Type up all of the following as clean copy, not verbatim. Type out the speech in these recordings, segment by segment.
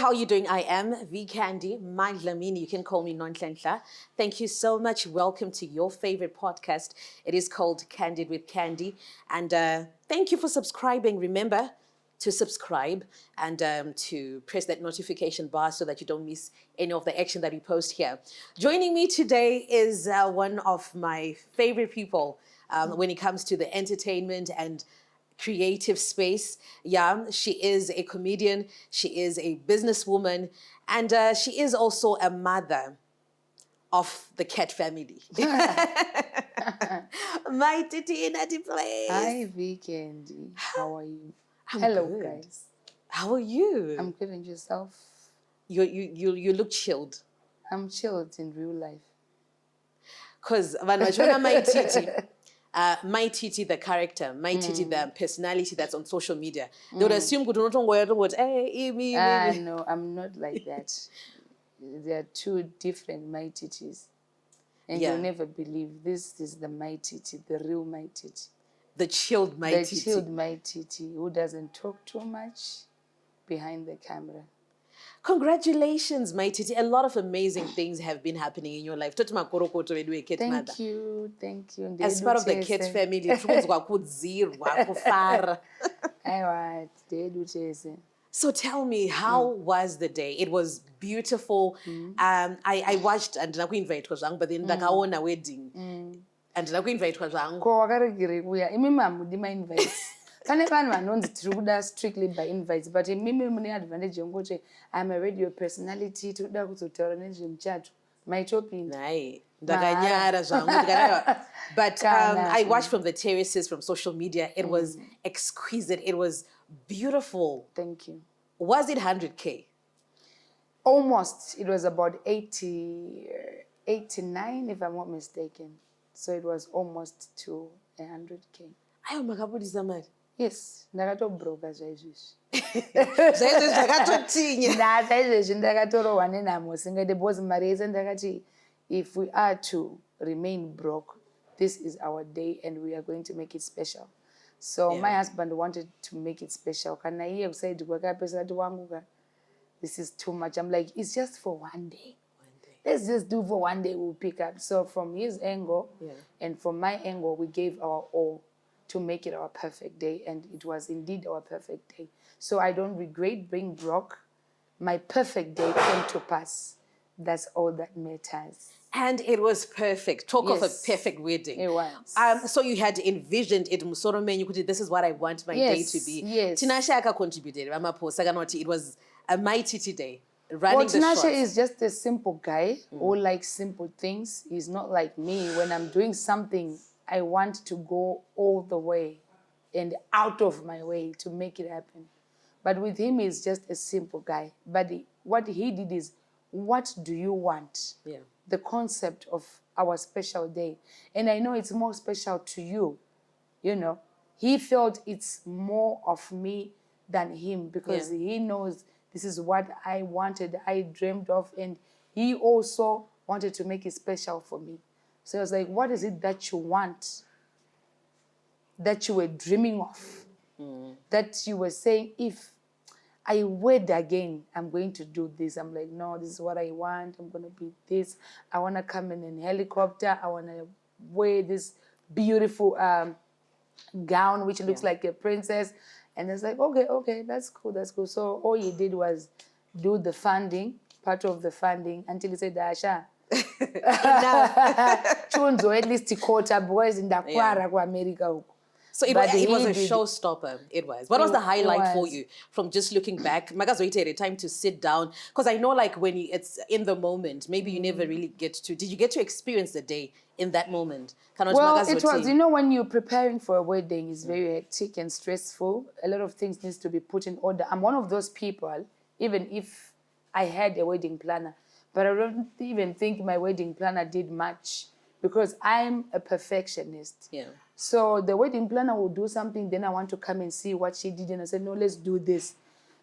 how are you doing? I am V Candy, Mai Lamini. You can call me Nonhlenhla. Thank you so much. Welcome to your favorite podcast. It is called Candid with Candy. And thank you for subscribing. Remember to subscribe and to press that notification bar so that you don't miss any of the action that we post here. Joining me today is one of my favorite people when it comes to the entertainment and creative space. Yeah, she is a comedian, she is a businesswoman, and she is also a mother of the cat family. Mai TT in a place. Hi, V Candy. How are you? I'm Hello, good. guys. How are you? I'm good, and yourself? You look chilled. I'm chilled in real life. Because Mai TT, Mai TT, the character, Mai TT, the personality that's on social media, they would assume, hey, No, I'm not like that. There are two different Mai TTs. And Yeah. you'll never believe this is the Mai TT, the real Mai TT. the chilled Mai The TT. chilled Mai TT who doesn't talk too much behind the camera. Congratulations, Mai TT. A lot of amazing things have been happening in your life. Thank you. As part of the Kit family, so tell me, how was the day? It was beautiful. I watched and invite but then a wedding. And invite Pane vanhu vanonzi tiri kuda strictly by invites, but mimi mune advantage yekuti I'm a radio personality, tiri kuda kuzotaura nezvemuchato maitopinda. But I watched from the terraces, from social media. It was exquisite. It was beautiful. Thank you. Was it 100K? Almost. It was about 89, if I'm not mistaken. So it was almost to 100K. Yes, ndakatobroka zvaizvizvi. Zvaizvizvi ndakatorohwa nenhamo singade because mari yese ndakati if we are to remain broke, this is our day and we are going to make it special. So my husband wanted to make it special. Kana iye kusaidi kwakapesa ati wangu this is too much. I'm like, it's just for one day. Let's just do for one day, we'll pick up. So from his angle and from my angle, we gave our all to make it our perfect day, and it was indeed our perfect day. So I don't regret being broke. My perfect day came to pass. That's all that matters. And it was perfect. Talk of a perfect wedding. It was. So you had envisioned it, this is what I want my day to be. Yes. Tinashe contributed. It was a Mai TT day. Well, Tinashe is just a simple guy who likes simple things. He's not like me. When I'm doing something, I want to go all the way and out of my way to make it happen. But with him, he's just a simple guy. But what he did is, what do you want? Yeah. The concept of our special day. And I know it's more special to you. You know, he felt it's more of me than him because he knows this is what I wanted, I dreamed of, and he also wanted to make it special for me. So I was like, what is it that you want, that you were dreaming of, that you were saying, if I wed again, I'm going to do this. I'm like, no, this is what I want. I'm going to be this. I want to come in a helicopter. I want to wear this beautiful gown, which looks like a princess. And it's like, okay, that's cool. So all he did was do the funding, part of the funding, until he said, Asha, chunzo at least quarter boys in the America. So it was a showstopper. It was. What was the highlight for you from just looking back? Magazoite time to sit down. Because I know like when it's in the moment, maybe you never really get to. Did you get to experience the day in that moment? Well, it was, you know, when you're preparing for a wedding, it's very hectic and stressful. A lot of things needs to be put in order. I'm one of those people, even if I had a wedding planner, but I don't even think my wedding planner did much because I'm a perfectionist. Yeah. So the wedding planner will do something, then I want to come and see what she did, and I said, no, let's do this.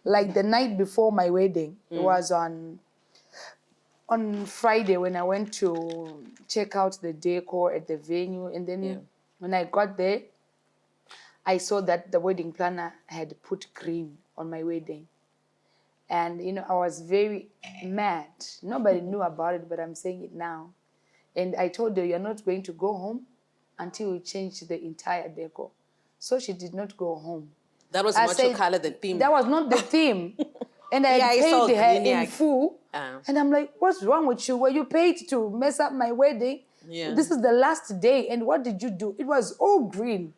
Like the night before my wedding, it was on Friday when I went to check out the decor at the venue, and then when I got there, I saw that the wedding planner had put green on my wedding. And, I was very mad. Nobody knew about it, but I'm saying it now. And I told her, you're not going to go home until you change the entire decor. So she did not go home. That was not your color, the theme. That was not the theme. And I had paid her in full. And I'm like, what's wrong with you? Were you paid to mess up my wedding? Yeah. This is the last day. And what did you do? It was all green.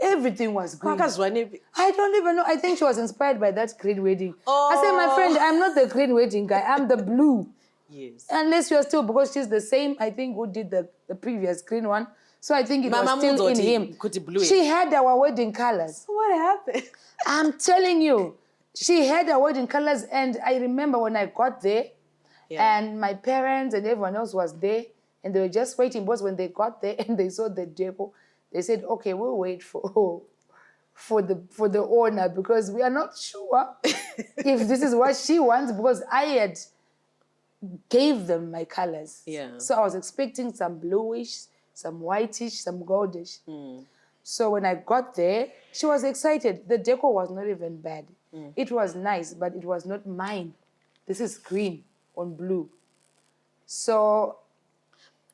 Everything was green. I don't even know. I think she was inspired by that green wedding. I said, my friend, I'm not the green wedding guy. I'm the blue. Yes. Unless you're still, because she's the same, I think, who did the previous green one. So I think it was still in him. She had our wedding colors. So what happened? I'm telling you, she had our wedding colors. And I remember when I got there, and my parents and everyone else was there, and they were just waiting. Because when they got there and they saw the decor, they said, okay, we'll wait for the owner, because we are not sure if this is what she wants, because I had gave them my colors. Yeah. So I was expecting some bluish, some whitish, some goldish. So when I got there, she was excited. The decor was not even bad. It was nice, but it was not mine. This is green on blue. So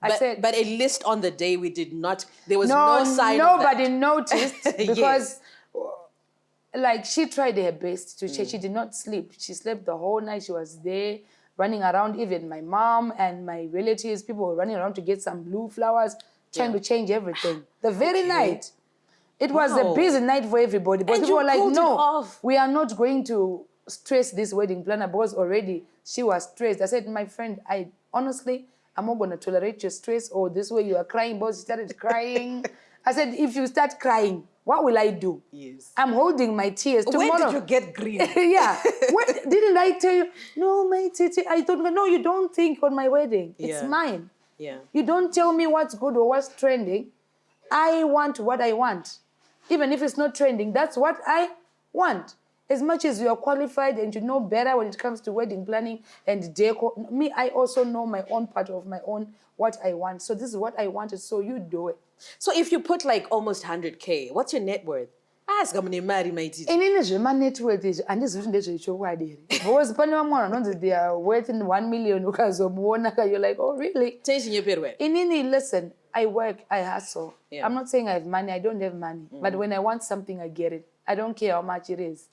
I said... But at least on the day we did not... There was no sign of that. Nobody noticed, because like, she tried her best to check. She did not sleep. She slept the whole night. She was there running around. Even my mom and my relatives, people were running around to get some blue flowers, trying to change everything. The very night. It was a busy night for everybody. But people were like, no, we are not going to stress this wedding planner, because already she was stressed. I said, my friend, honestly, I'm not going to tolerate your stress, or this way you are crying. Boss, she started crying. I said, if you start crying, what will I do? Yes. I'm holding my tears. Tomorrow. When did you get green? Didn't I tell you? No, Mai TT. I thought, no, you don't think on my wedding. It's mine. Yeah. You don't tell me what's good or what's trending. I want what I want. Even if it's not trending, that's what I want. As much as you are qualified and you know better when it comes to wedding planning and decor, me, I also know my own part of my own, what I want. So this is what I wanted, so you do it. So if you put like almost 100K, what's your net worth? Ask how many marry Mai TT. And my net worth is, and this is because they are worth 1 million, you're like, oh, really? Listen, I work, I hustle. Yeah. I'm not saying I have money, I don't have money. But when I want something, I get it. I don't care how much it is.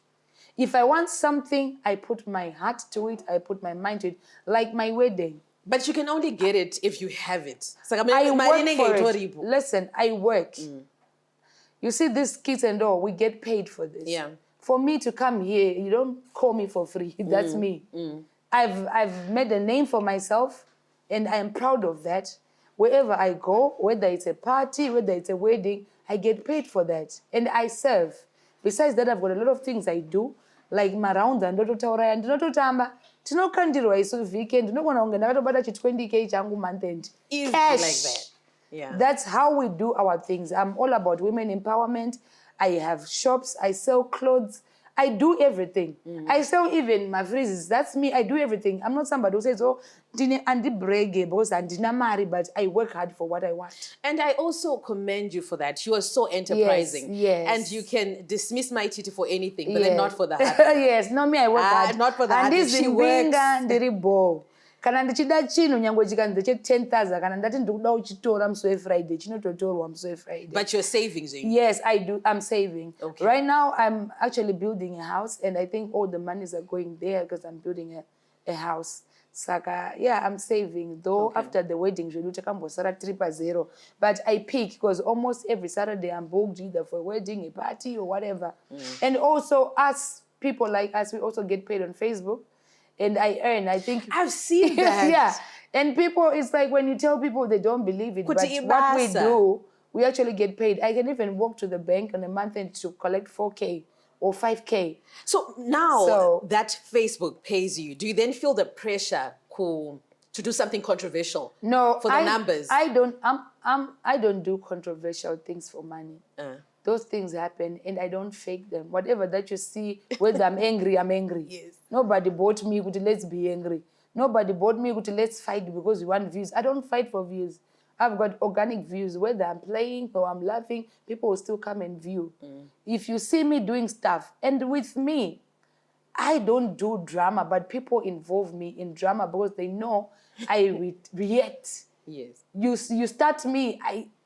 If I want something, I put my heart to it, I put my mind to it, like my wedding. But you can only get it if you have it. I work for it. Listen, I work. You see, these kids and all, we get paid for this. Yeah. For me to come here, you don't call me for free. That's me. I've made a name for myself, and I am proud of that. Wherever I go, whether it's a party, whether it's a wedding, I get paid for that. And I serve. Besides that, I've got a lot of things I do, like Maranda and Dototaura and Dototamba. Tino Candid so weekend, no one on 20K changu month end. Easy cash. Like that. Yeah. That's how we do our things. I'm all about women empowerment. I have shops, I sell clothes, I do everything. I sell even my phrases. That's me, I do everything. I'm not somebody who says, oh, Andi brege, boss, and Dina marry, but I work hard for what I want. And I also commend you for that. You are so enterprising. Yes. And you can dismiss Mai TT for anything, but then not for the heart. Yes, not me, I work hard. Not for the heart. And she works. Kana ndichida chino nyango chikanda che 10,000 kana ndati ndikuda uchitora mswe Friday chinototorwa mswe Friday. But you're saving, Zing. Yes, I do. I'm saving. Okay. Right now, I'm actually building a house, and I think all the monies are going there because I'm building a house. Saka, yeah, I'm saving. Though after the wedding, we do Sara 3.0. But I pick because almost every Saturday I'm booked either for a wedding, a party, or whatever. And also, us people like us, we also get paid on Facebook. And I earn, I think... I've seen that. Yeah. And people, it's like when you tell people, they don't believe it. But what we do, we actually get paid. I can even walk to the bank on a month end to collect 4K or 5K. So now that Facebook pays you, do you then feel the pressure to do something controversial? No. For the numbers? I don't do controversial things for money. Those things happen, and I don't fake them. Whatever that you see, whether I'm angry, I'm angry. Yes. Nobody bought me, let's be angry. Nobody bought me, let's fight because we want views. I don't fight for views. I've got organic views. Whether I'm playing or I'm laughing, people will still come and view. If you see me doing stuff, and with me, I don't do drama, but people involve me in drama because they know I react. Yes. You start me,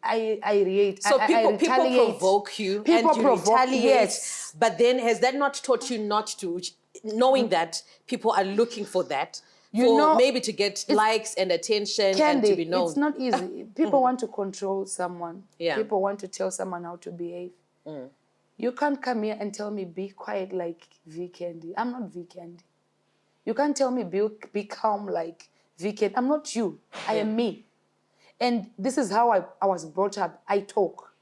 I react. So people retaliate. provoke you People and you provoke, retaliate. yes. But then has that not taught you not to, knowing that people are looking for that, maybe to get likes and attention and to be known? It's not easy. People want to control someone. Yeah. People want to tell someone how to behave. You can't come here and tell me be quiet like V Candy. I'm not V Candy. You can't tell me be calm like V Candy. I'm not you. I am me. And this is how I was brought up. I talk.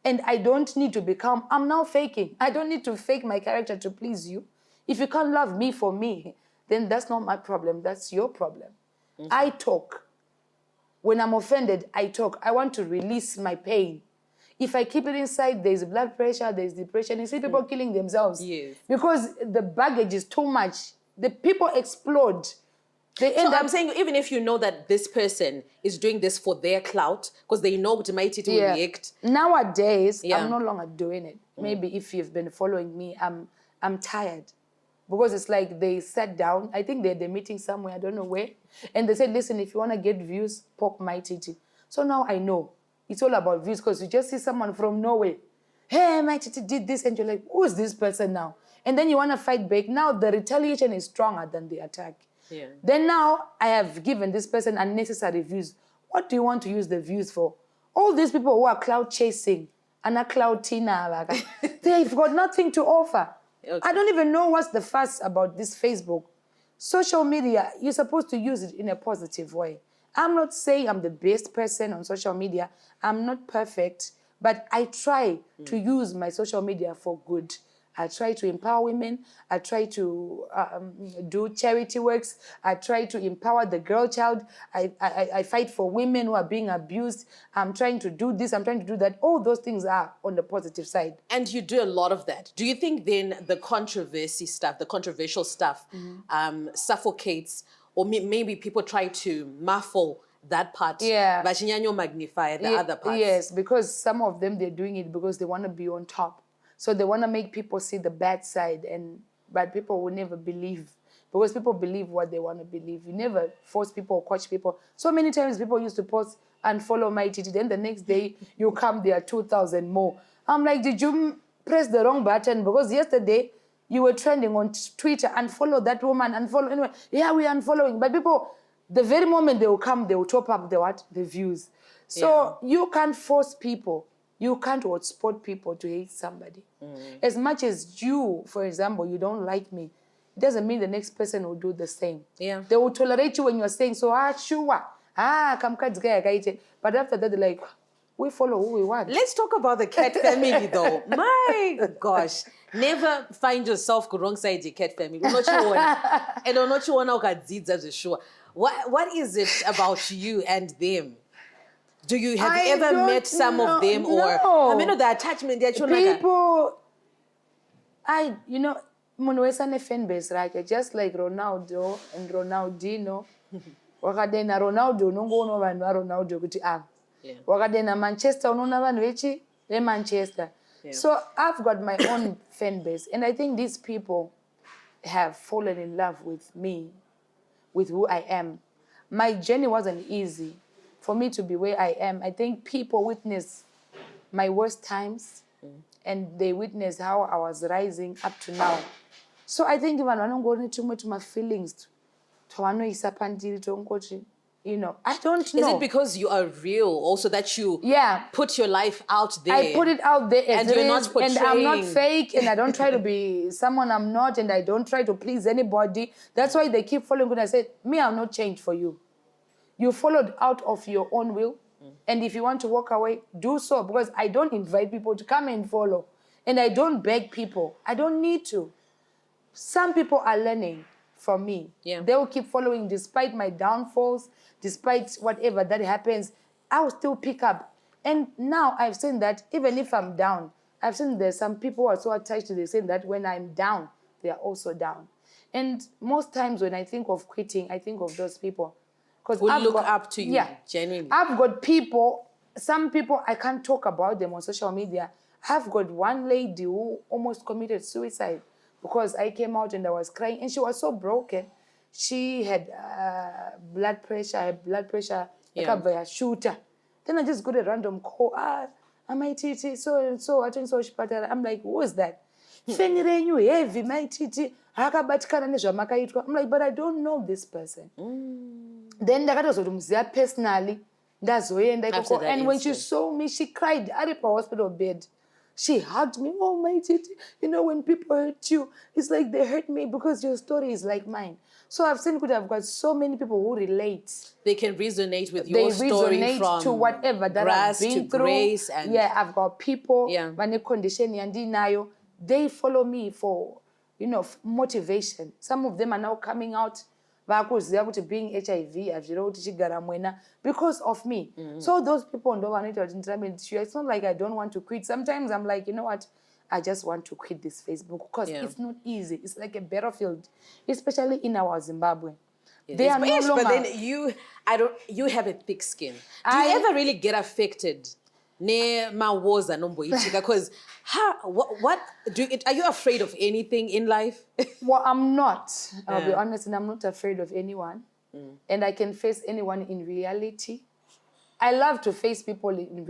And I don't need to be calm. I'm now faking. I don't need to fake my character to please you. If you can't love me for me, then that's not my problem. That's your problem. I talk. When I'm offended, I talk. I want to release my pain. If I keep it inside, there's blood pressure, there's depression. You see people killing themselves. Yes. Because the baggage is too much. The people explode. They end So up I'm saying, even if you know that this person is doing this for their clout, because they know Mai TT will react. Nowadays, I'm no longer doing it. Maybe if you've been following me, I'm tired. Because it's like they sat down, I think they're meeting somewhere, I don't know where, and they said, listen, if you want to get views, pop Mai TT. So now I know. It's all about views, because you just see someone from nowhere. Hey, Mai TT did this, and you're like, who is this person now? And then you want to fight back. Now the retaliation is stronger than the attack. Yeah. Then now I have given this person unnecessary views. What do you want to use the views for? All these people who are cloud chasing and are cloud tina, they've got nothing to offer. Okay. I don't even know what's the fuss about this Facebook. Social media, you're supposed to use it in a positive way. I'm not saying I'm the best person on social media. I'm not perfect, but I try to use my social media for good. I try to empower women. I try to do charity works. I try to empower the girl child. I fight for women who are being abused. I'm trying to do this. I'm trying to do that. All those things are on the positive side. And you do a lot of that. Do you think then the controversy stuff, the controversial stuff, suffocates, or maybe people try to muffle that part? Yeah. But magnify the other parts. Yes, because some of them, they're doing it because they want to be on top. So they want to make people see the bad side, but people will never believe, because people believe what they want to believe. You never force people or coach people. So many times people used to post and follow Mai TT, then the next day you come, there are 2,000 more. I'm like, did you press the wrong button? Because yesterday you were trending on Twitter, and follow that woman, and follow anyway. Yeah, we are unfollowing. But people, the very moment they will come, they will top up the views. So you can't force people. You can't support people to hate somebody. As much as you, for example, you don't like me, it doesn't mean the next person will do the same. Yeah. They will tolerate you when you're saying, so, sure, but after that, they're like, we follow who we want. Let's talk about the cat family, though. My gosh. Never find yourself alongside the cat family. And I'm not sure. What is it about you and them? Do you have ever met some of them, or I mean, the attachment that you people? Munwesane fan base, right? Just like Ronaldo and Ronaldinho. Wakadena Ronaldo nongo vanhu Ronaldo kuti wakadena Manchester unoona vanhu vechi Manchester. So I've got my own fan base, and I think these people have fallen in love with me, with who I am. My journey wasn't easy. For me to be where I am, I think people witness my worst times, and they witness how I was rising up to now. So I think even I don't go too much to my feelings. I don't know. Is it because you are real also that you put your life out there? I put it out there and you're not portraying. And I'm not fake, and I don't try to be someone I'm not, and I don't try to please anybody. That's why they keep following me. I said, me, I'll not change for you. You followed out of your own will. And if you want to walk away, do so. Because I don't invite people to come and follow. And I don't beg people. I don't need to. Some people are learning from me. Yeah. They will keep following despite my downfalls, despite whatever that happens. I will still pick up. And now I've seen that even if I'm down, I've seen there's some people who are so attached to the saying that when I'm down, they are also down. And most times when I think of quitting, I think of those people. Who look up to you, genuinely. I've got people, some people, I can't talk about them on social media. I've got one lady who almost committed suicide because I came out and I was crying and she was so broken. She had blood pressure, Yeah. shooter. Then I just got a random call. Mai TT, so and so, I think so. I'm like, who is that? Feni renyu heavy, Mai TT. Akabatikana nezvamakaitwa. I'm like, but I don't know this person. Then ndakatozomziva personally. Ndazoenda ikoko. And when she saw me, she cried. Ari pa hospital bed. She hugged me. Oh, Mai TT. You know, when people hurt you, it's like they hurt me because your story is like mine. So I've seen I've got so many people who relate. They can resonate with your story resonate from to whatever that I've been through. Grace and yeah, I've got people. Yeah. When a condition yandinayo, they follow me for, you know, motivation. Some of them are now coming out. To being HIV, because of me. So those people don't want to. It's not like I don't want to quit. Sometimes I'm like, you know what? I just want to quit this Facebook because it's not easy. It's like a battlefield, especially in our Zimbabwe. They are no longer. But then you have a thick skin. Do you ever really get affected? Because are you afraid of anything in life? Well, I'm not. I'll be honest, and I'm not afraid of anyone. And I can face anyone in reality. I love to face people in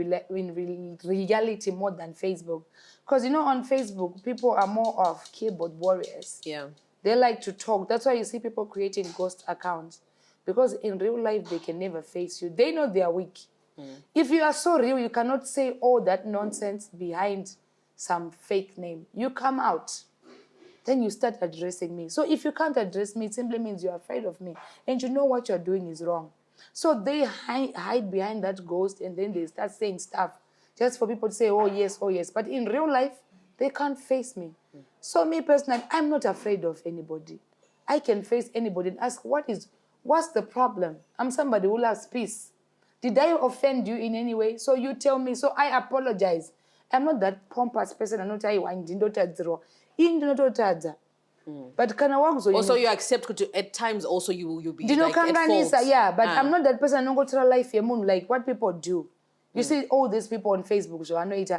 reality more than Facebook. Because, you know, on Facebook, people are more of keyboard warriors. Yeah. They like to talk. That's why you see people creating ghost accounts. Because in real life, they can never face you. They know they are weak. If you are so real, you cannot say all that nonsense behind some fake name. You come out. Then you start addressing me. So if you can't address me, it simply means you're afraid of me. And you know what you're doing is wrong. So they hide behind that ghost and then they start saying stuff just for people to say, oh, yes, oh, yes. But in real life, they can't face me. So me personally, I'm not afraid of anybody. I can face anybody and ask, what's the problem? I'm somebody who loves peace. Did I offend you in any way? So you tell me. So I apologize. I'm not that pompous person. I'm not but also you accept at times also you be like at fault. Yeah, but I'm not that person. I don't go to life like what people do. You see all these people on Facebook, so I know it.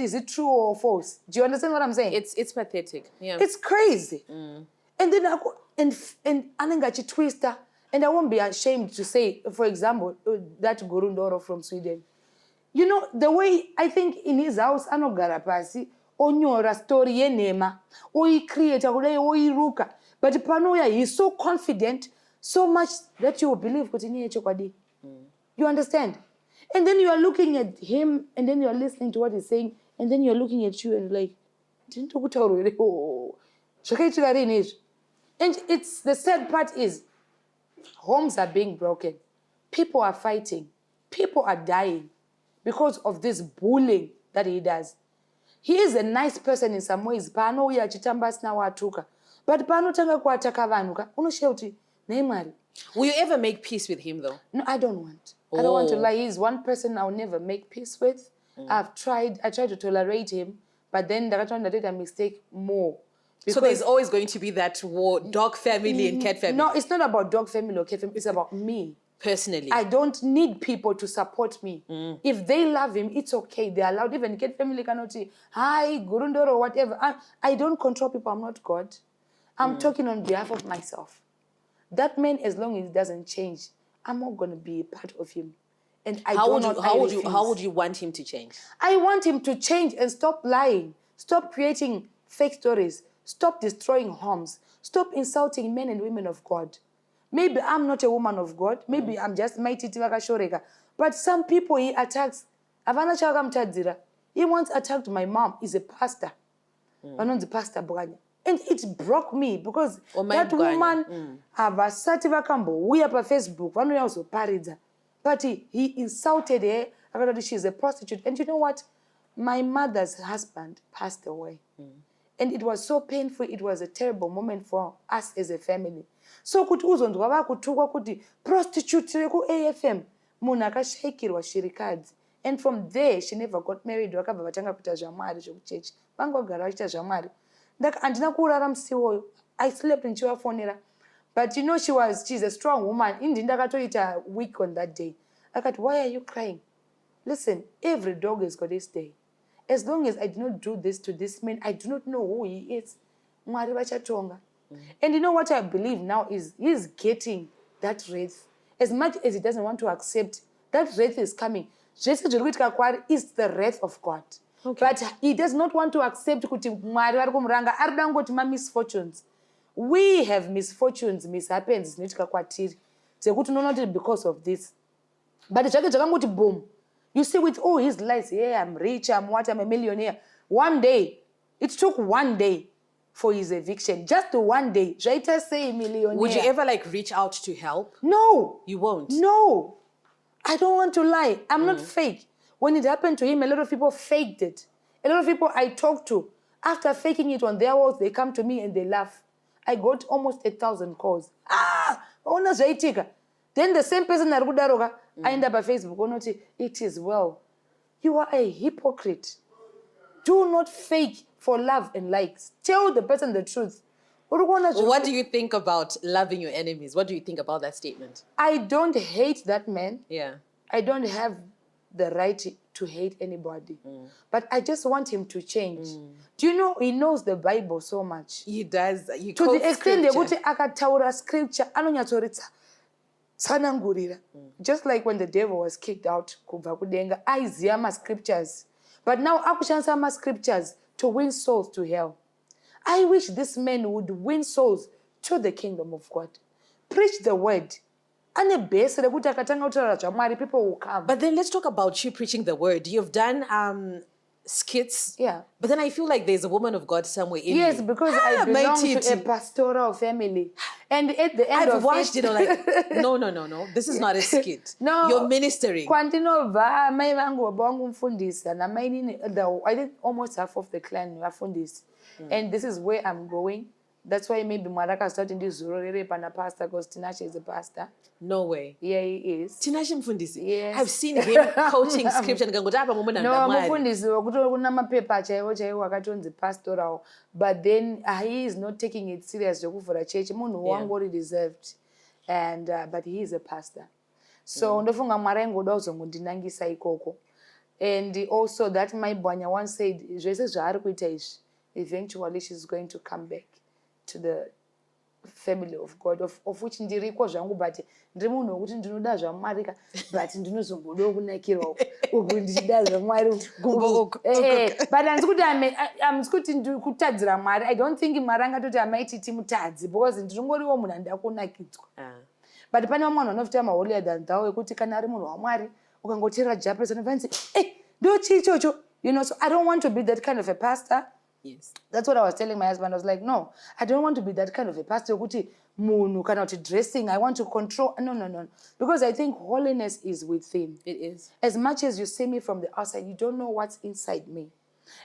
Is it true or false? Do you understand what I'm saying? It's pathetic. Yeah. It's crazy. And then I go and twister. And I won't be ashamed to say, for example, that Gurundoro from Sweden. You know, the way I think in his house, I know Garapasi, onyora story yenema, oi creator, oi ruka. But Panoya, he's so confident, so much that you will believe. You understand? And then you are looking at him, and then you are listening to what he's saying, and then you are looking at you and like, and it's the sad part is, homes are being broken. People are fighting. People are dying because of this bullying that he does. He is a nice person in some ways. But will you ever make peace with him though? No, I don't want. I don't want to lie. He's one person I'll never make peace with. I tried to tolerate him, but then I mistake more. So there's always going to be that war, dog family and cat family. No, it's not about dog family or cat family. It's about me. Personally. I don't need people to support me. If they love him, it's okay. They're allowed. Even cat family cannot say, hi, Gurundoro, or whatever. I don't control people. I'm not God. I'm talking on behalf of myself. That man, as long as he doesn't change, I'm not going to be a part of him. And how would you want him to change? I want him to change and stop lying. Stop creating fake stories. Stop destroying homes. Stop insulting men and women of God. Maybe I'm not a woman of God. Maybe I'm just Mai TT vakashoreka. But some people he attacks. He once attacked my mom. He's a pastor. But not the pastor Buganya. And it broke me because that woman have a sativa we are on Facebook. One also parida. But he insulted her. She's a prostitute. And you know what? My mother's husband passed away. And it was so painful. It was a terrible moment for us as a family. So kuti uzondwa vakutukwa kuti prostitute reku AFM munhu akashayikirwa shirikadzi. And from there she never got married. Vakabva vatanga kuita zvamwari zvekuchechi. Vangogara vachiita zvamwari. Handina kurara musi woyo. I slept ndichivafonera. But you know she's a strong woman. Indi ndakatoita weak on that day. I got, why are you crying? Listen, every dog has got its day. as long as I did not do this to this man, I do not know who he is. Mwari vachatonga. And you know what I believe now is he's getting that wrath. As much as he doesn't want to accept, that wrath is coming. Jesus is the wrath of God. Okay. But he does not want to accept kuti Mwari vari kumuranga ari dangoti misfortunes. We have misfortunes, mishappens zvinoitika kwatiri. Dzekuti unoona kuti because of this. But zvake zvakangoti boom. You see, with all his lies, yeah, I'm rich, I'm what, I'm a millionaire. One day, it took 1 day for his eviction. Just 1 day. Jaita say millionaire. Would you ever like reach out to help? No. You won't? No. I don't want to lie. I'm not fake. When it happened to him, a lot of people faked it. A lot of people I talked to, after faking it on their walls, they come to me and they laugh. I got almost 1,000 calls. Then the same person I end up on Facebook, it is well. You are a hypocrite. Do not fake for love and likes. Tell the person the truth. What do you think about loving your enemies? What do you think about that statement? I don't hate that man. Yeah. I don't have the right to hate anybody. But I just want him to change. Do you know he knows the Bible so much? He does. He To the extent scripture. that akataura scripture anonyatsoritsa tsanangurira. Just like when the devil was kicked out kubva kudenga, aiziva ma scriptures. But now akushandisa ma scriptures to win souls to hell. I wish this man would win souls to the kingdom of God. Preach the word. People will come. But then let's talk about you preaching the word. You've done skits. Yeah. But then I feel like there's a woman of God somewhere in Yes, you. because I Mai belong to a TT. pastoral family. And at the end I've of watched it. I'm like, no. This is not a skit. No. You're ministering. Kwandinobva mai vangu baba vangu mufundisa na mai nini I think almost half of the clan vafundisi. And this is where I'm going. That's why maybe Maraka started this Zurore Pana pastor because Tinashe is a pastor. No way. Yeah, he is. Tinashe mfundisi. Yes. I've seen him coaching scripture. No, mufundisi wekuti kuna mapepa chaiwo akatonzi pastoral, but then he is not taking it serious zvekuvhura church. Munhu wangori deserved, and but he is a pastor. So ndofunga Mwari aingoda kuzongondinangisa ikoko. And also that my bwanya once said, zvese zvaari kuita izvi, eventually she's going to come back to the family of God, of which ndiriko zvangu, but ndiri munhu wekuti ndinoda zvaMwari, but ndinozombodawo kunakirwa uku ndichida zvaMwari. But handisi kuti kutadzira Mwari. I don't think Mwari angatoti Mai TT mutadzi, because ndiringoriwo munhu andida kunakidzwa. But pane vamwe vanhu vanofita maholier than thou wekuti kana ari munhu waMwari ukangoteerera japresa vanzi ndo chii ichocho. You know, so I don't want to be that kind of a pastor. Yes. That's what I was telling my husband. I was like, no, I don't want to be that kind of a pastor. Munu cannot dressing. I want to control. No. Because I think holiness is within. It is. As much as you see me from the outside, you don't know what's inside me.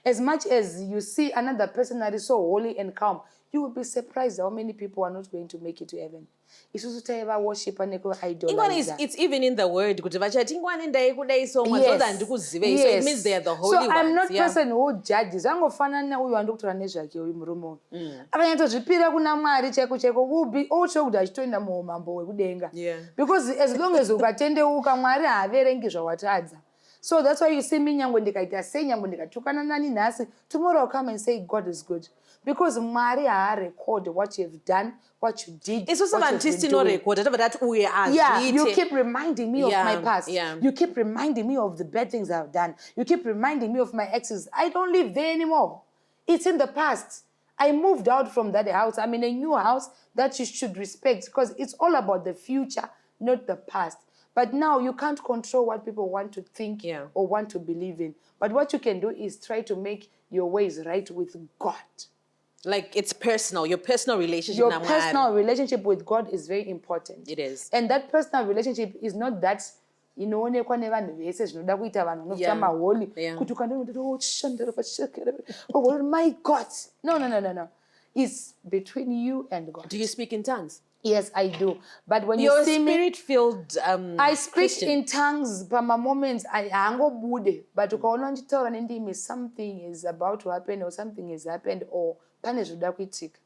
As much as you see another person that is so holy and calm, you will be surprised how many people are not going to make it to heaven. It's also to worship and idolize. It's even in the word. Yes. So it means they are the holy ones. So I'm not person who judges. Angofanana uyu andokutora nezvake uyu murume uyu. Akanyatozvipira kuna Mwari chaiko will be also kuti achitoenda muumambo hwekudenga. Because as long as ukatendeuka Mwari haaverengi zvawatadza. So that's why you see me nyangwe ndikaita sei, nyangwe ndikatukana nani nhasi, tomorrow I'll come and say God is good. Because Mwari record what you have done, what you did. It's also an record. Yeah, you keep reminding me of my past. Yeah. You keep reminding me of the bad things I've done. You keep reminding me of my exes. I don't live there anymore. It's in the past. I moved out from that house. I'm in a new house that you should respect, because it's all about the future, not the past. But now you can't control what people want to think or want to believe in. But what you can do is try to make your ways right with God. Like it's personal, your personal relationship. Your personal relationship with God is very important. It is. And that personal relationship is not that inoonekwa nevanhu vese zvinoda kuita vanhu vanofita maholi kuti ukandooti my God. No. It's between you and God. Do you speak in tongues? Yes, I do. But when you're you see me, spirit-filled I speak Christian. in tongues, but my moments I hangobude. But ukaona ndichitaura nendimi, something is about to happen, or something has happened, or pane zvoda kuitika.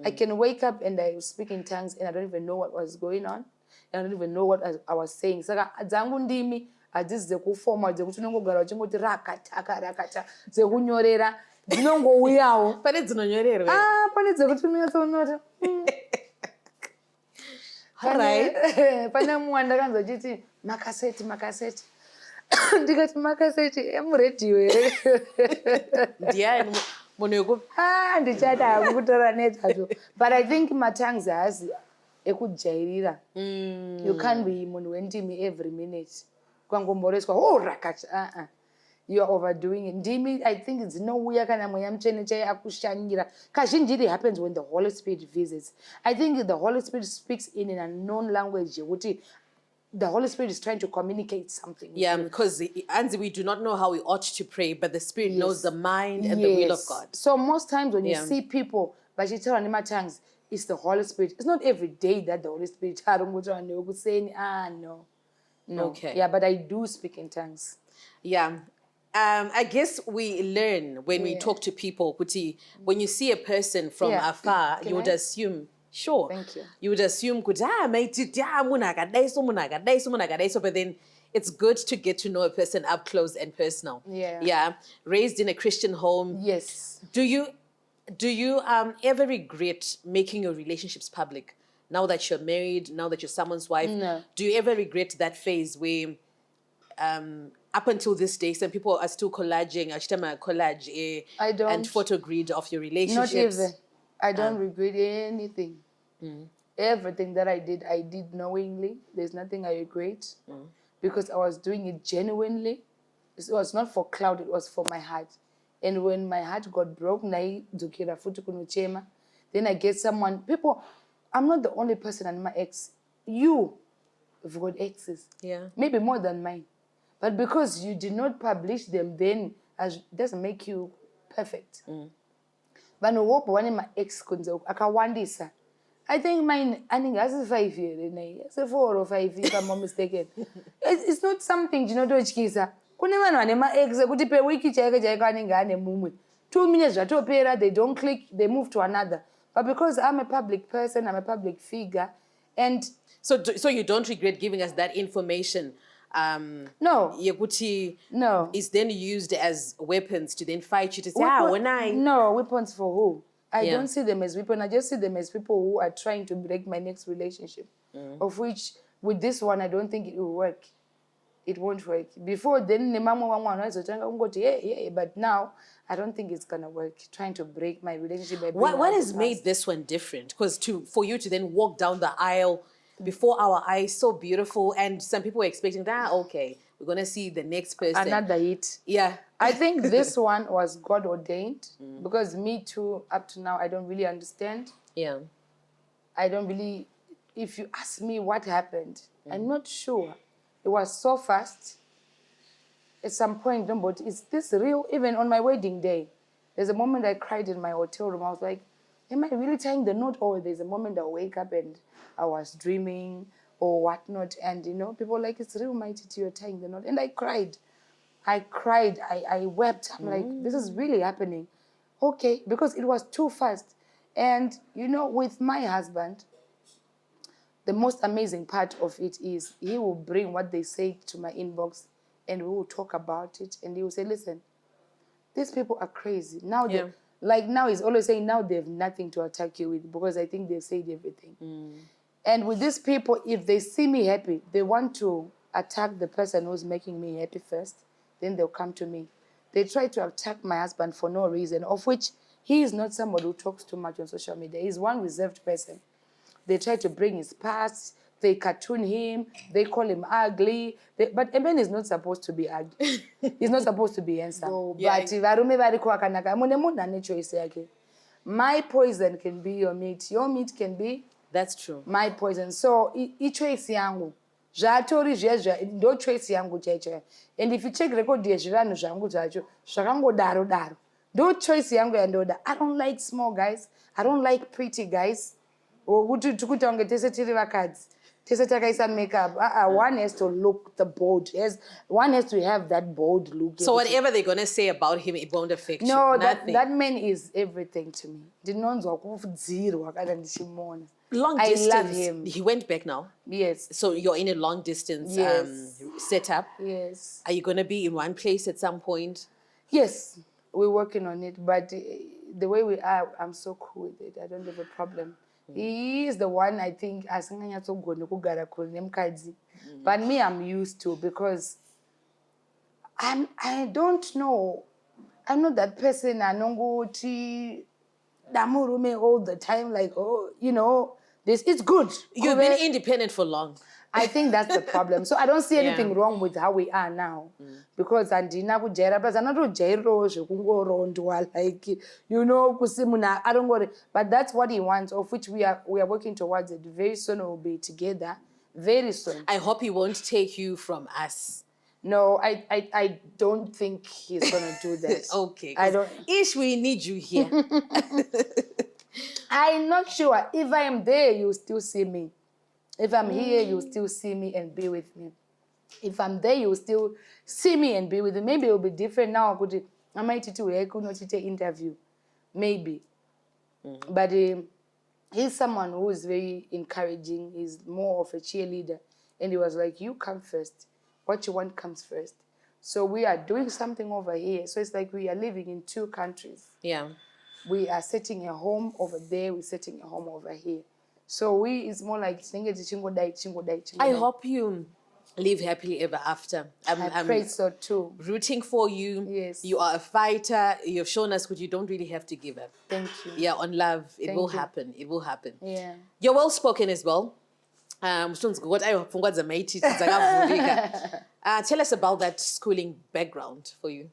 I can wake up and I speak in tongues and I don't even know what was going on. And I don't even know what I was saying. Saka dzangu ndimi hadzisi dzekufoma dzekuti unongogara uchingoti rakata dzekunyorera dzinongouyawo pane dzinonyorerwa pane dzekuti unonyatsonota pane mumwe ndakanzochiti makaseti ndikati makaseti emuredhiyo here ndiani munhu wekupi ndichati akukutora nezvacho but I think matongues haasi ekujairira you can't be munhu wendimi every minute ukangomboreswa rakata you are overdoing it. Ndimi, I think dzinouya kana mweya mutsvene chaiye akushanyira. Kazhinji it happens when the Holy Spirit visits. I think the Holy Spirit speaks in an unknown language yekuti the Holy Spirit is trying to communicate something. Yeah, because Anzi, we do not know how we ought to pray, but the Spirit knows the mind and the will of God. So most times when you see people vachitaura nematongues, it's the Holy Spirit. It's not every day that the Holy Spirit no. Okay. Yeah, but I do speak in tongues. Yeah. I guess we learn when we talk to people, Kuti, when you see a person from afar, you would assume, sure. Thank you. You would assume, Mai TT, but then it's good to get to know a person up close and personal. Yeah. Yeah. Raised in a Christian home. Yes. Do you ever regret making your relationships public? Now that you're married, now that you're someone's wife, no. Do you ever regret that phase where up until this day, some people are still collaging, I don't. and photo grid of your relationships? Not even. I don't regret anything. Everything that I did knowingly. There's nothing I regret because I was doing it genuinely. It was not for clout, it was for my heart. And when my heart got broke, then I get someone. People, I'm not the only person and my ex. You have got exes. Yeah. Maybe more than mine. But because you did not publish them, then it doesn't make you perfect. But my ex akawandisa. I think mine, I think as 5 years, as 4 or 5 years, if I'm not mistaken. It's not something, you know, to chikisa. Kune vanhu vane ma-ex ekuti pe wiki chaiko anenge ane mumwe 2 minutes zvatopera, they don't click, they move to another. But because I'm a public person, I'm a public figure, and so you don't regret giving us that information. No. No. Is then used as weapons to then fight you to say, No, weapons for who? I don't see them as weapons. I just see them as people who are trying to break my next relationship. Of which, with this one, I don't think it will work. It won't work. Before then, but now, I don't think it's going to work. Trying to break my relationship. What has made this one different? Because for you to then walk down the aisle before our eyes, so beautiful, and some people were expecting that, okay, we're going to see the next person. Another hit. Yeah. I think this one was God ordained because me too, up to now, I don't really understand. Yeah. I don't really, if you ask me what happened, I'm not sure. It was so fast. At some point, but is this real? Even on my wedding day, there's a moment I cried in my hotel room. I was like, am I really tying the knot? Or there's a moment I wake up and I was dreaming or whatnot. And, you know, people were like, it's real, Mai TT, you're tying the knot. And I cried. I wept. I'm like, this is really happening. Okay, because it was too fast. And, you know, with my husband, the most amazing part of it is he will bring what they say to my inbox and we will talk about it. And he will say, listen, these people are crazy. Now, now he's always saying now they have nothing to attack you with because I think they've said everything. And with these people, if they see me happy, they want to attack the person who's making me happy first. Then they'll come to me. They try to attack my husband for no reason, of which he is not somebody who talks too much on social media. He's one reserved person. They try to bring his past. They cartoon him. They call him ugly. But a man is not supposed to be ugly. He's not supposed to be handsome. No, but my poison can be your meat. Your meat can be... That's true. My poison. So, choice yangu. No choice yangu cheche. And if you check record yezvirano zvangu zvacho, zvakangodaro daro. No choice yangu yandoda. I don't like small guys. I don't like pretty guys. One has to look the bold. Yes, one has to have that bold look. So whatever they're gonna say about him, it won't affect you. No, that man is everything to me. Long I distance. love him. He went back now. Yes. So you're in a long distance Yes. setup. Yes. Are you going to be in one place at some point? Yes, we're working on it, but the way we are, I'm so cool with it. I don't have a problem. He is the one I think but me, I'm used to, because I don't know. I'm not that person. I don't go to damurume all the time. Like, oh, this, it's good. You've been independent for long. I think that's the problem. So I don't see anything Yeah. wrong with how we are now. Because andina kujaira plus another jairo zvekungorondwa, like, kusimuna, I don't worry. But that's what he wants, of which we are working towards it. Very soon we'll be together. Very soon. I hope he won't take you from us. No, I don't think he's gonna do that. Okay. I don't. Ish, we need you here. I'm not sure. If I am there, you'll still see me. If I'm here, you'll still see me and be with me. If I'm there, you'll still see me and be with me. Maybe it'll be different now. I might do an interview. Maybe. But he's someone who is very encouraging. He's more of a cheerleader. And he was like, you come first. What you want comes first. So we are doing something over here. So it's like we are living in two countries. Yeah. We are setting a home over there. We're setting a home over here. So it's more like I hope you live happily ever after. I pray so too. Rooting for you. Yes. You are a fighter. You've shown us that you don't really have to give up. Thank you. Yeah, on love. It will you. happen. It will happen. Yeah. You're well spoken as well. Tell us about that schooling background for you.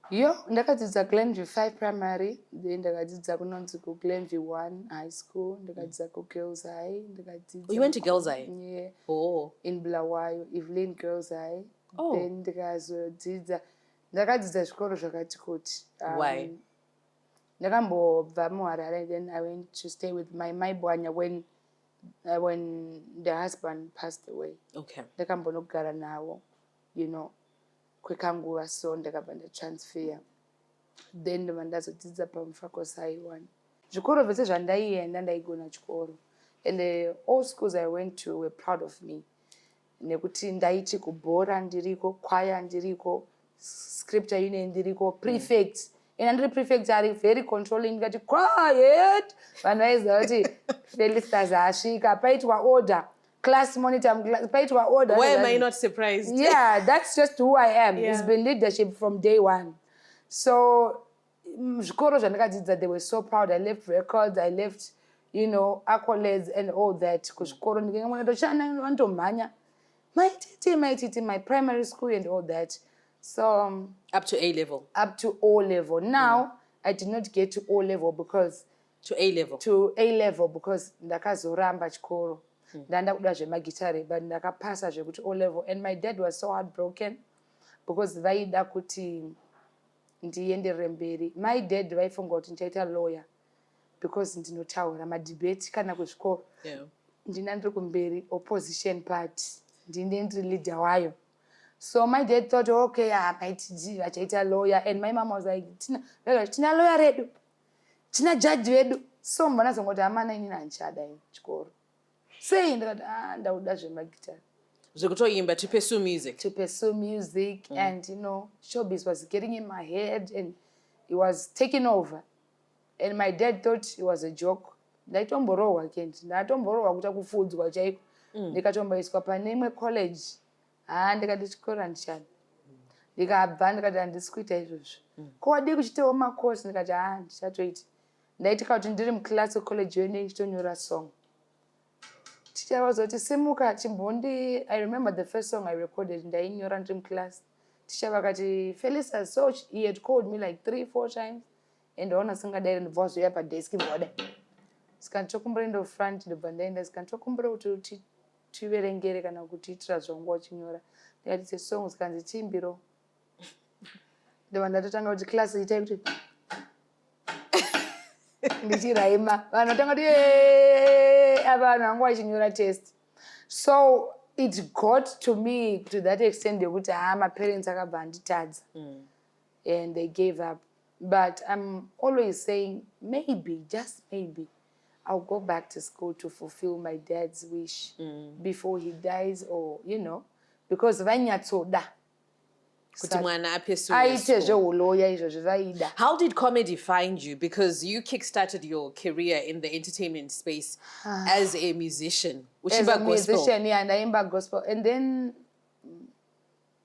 Yo, ndakadzidza Glenview 5 primary, then ndakadzidza kunonzi ku Glenview 1 high school, ndakadzidza ku Girls High, ndakadzidza. You went to Girls High? Yeah. Oh. In Bulawayo, Evelyn Girls High. Oh. Then ndakadzidza zvikoro zvakati kuti. Why? Ndakambobva muHarare, then I went to stay with my bwanya when the husband passed away. Okay. Ndakambonogara nawo, kwekanguva, so ndakabva ndatransfer. Then ndazodzidza paMufakos High 1. Zvikoro zvese zvandaienda ndaigona chikoro. And all schools I went to were proud of me. Nekuti ndaiti kubhora ndiriko, choir ndiriko, scripture union ndiriko, prefect. And ndiri prefect are very controlling, ndikati quiet. Vanhu vaiziva kuti Felicitas asvika, paitwa order. Class monitor, paitwa order. Why am I not surprised? Yeah, that's just who I am. Yeah. It's been leadership from day one. So, zvikoro zvandakadzidza, they were so proud. I left records, I left, accolades and all that. Kuzvikoro ndingandoshanda Mai TT, my primary school and all that. So up to A level. Up to O level. Now I did not get to O level because to A level because ndakazoramba chikoro. Ndanda kuda zvemagitare, but ndakapasa zvekuti O level, and my dad was so heartbroken because vaida kuti ndienderere mberi. My dad vaifunga kuti ndichaita lawyer because ndinotaura madebate kana kuzvikoro. Yeah. Ndina ndiri kumberi opposition party. Ndine ndiri leader wayo. So my dad thought, okay, I might vachaita lawyer, and my mom was like, tina lawyer redu, tina judge redu. So mbona zongoti amana inini anchada chikoro. Say ndakati ndauda zvemagitare. Zvokutoimba, to pursue music. To pursue music, and showbiz was getting in my head, and it was taking over. And my dad thought it was a joke. Ndaitombororwa kendi, ndatomborohwa kuta kufudzwa chaiko. Ndikatomboiswa pane imwe college. Ndikati chikoro handichadi. Ndikabva ndikati handisi kuita izvozvo. Ko wadi kuchitawo macourse, ndikati ndichatoita. Ndaitika kuti ndiri muclass college yone ndichitonyora song. Teacher was like, simuka chimbondi. I remember the first song I recorded in the ignorant dream class. Teacher wakati Felisa, so he had called me like 3-4 times, and ona singa there in the voice up at desk board. Skanchokumbra in the front the bandenda skanchokumbra to tiverengere kana kutitira zvongo chinyora. Ndikati se songs kanzi chimbiro. Ndivanda totanga kuti class ita kuti ndichiraima vanotanga kuti avanhu vangu vachinyora test. So it got to me to that extent yekuti my parents akabva anditadza and they gave up. But I'm always saying maybe, just maybe, I'll go back to school to fulfill my dad's wish before he dies, or, you know, because vanyatsoda. Kuti mwana apesuwe Aite school. zveuloya izvozvo zvaida. How did comedy find you? Because you kickstarted your career in the entertainment space as a musician. As a musician, yeah, and ndaimba gospel. And then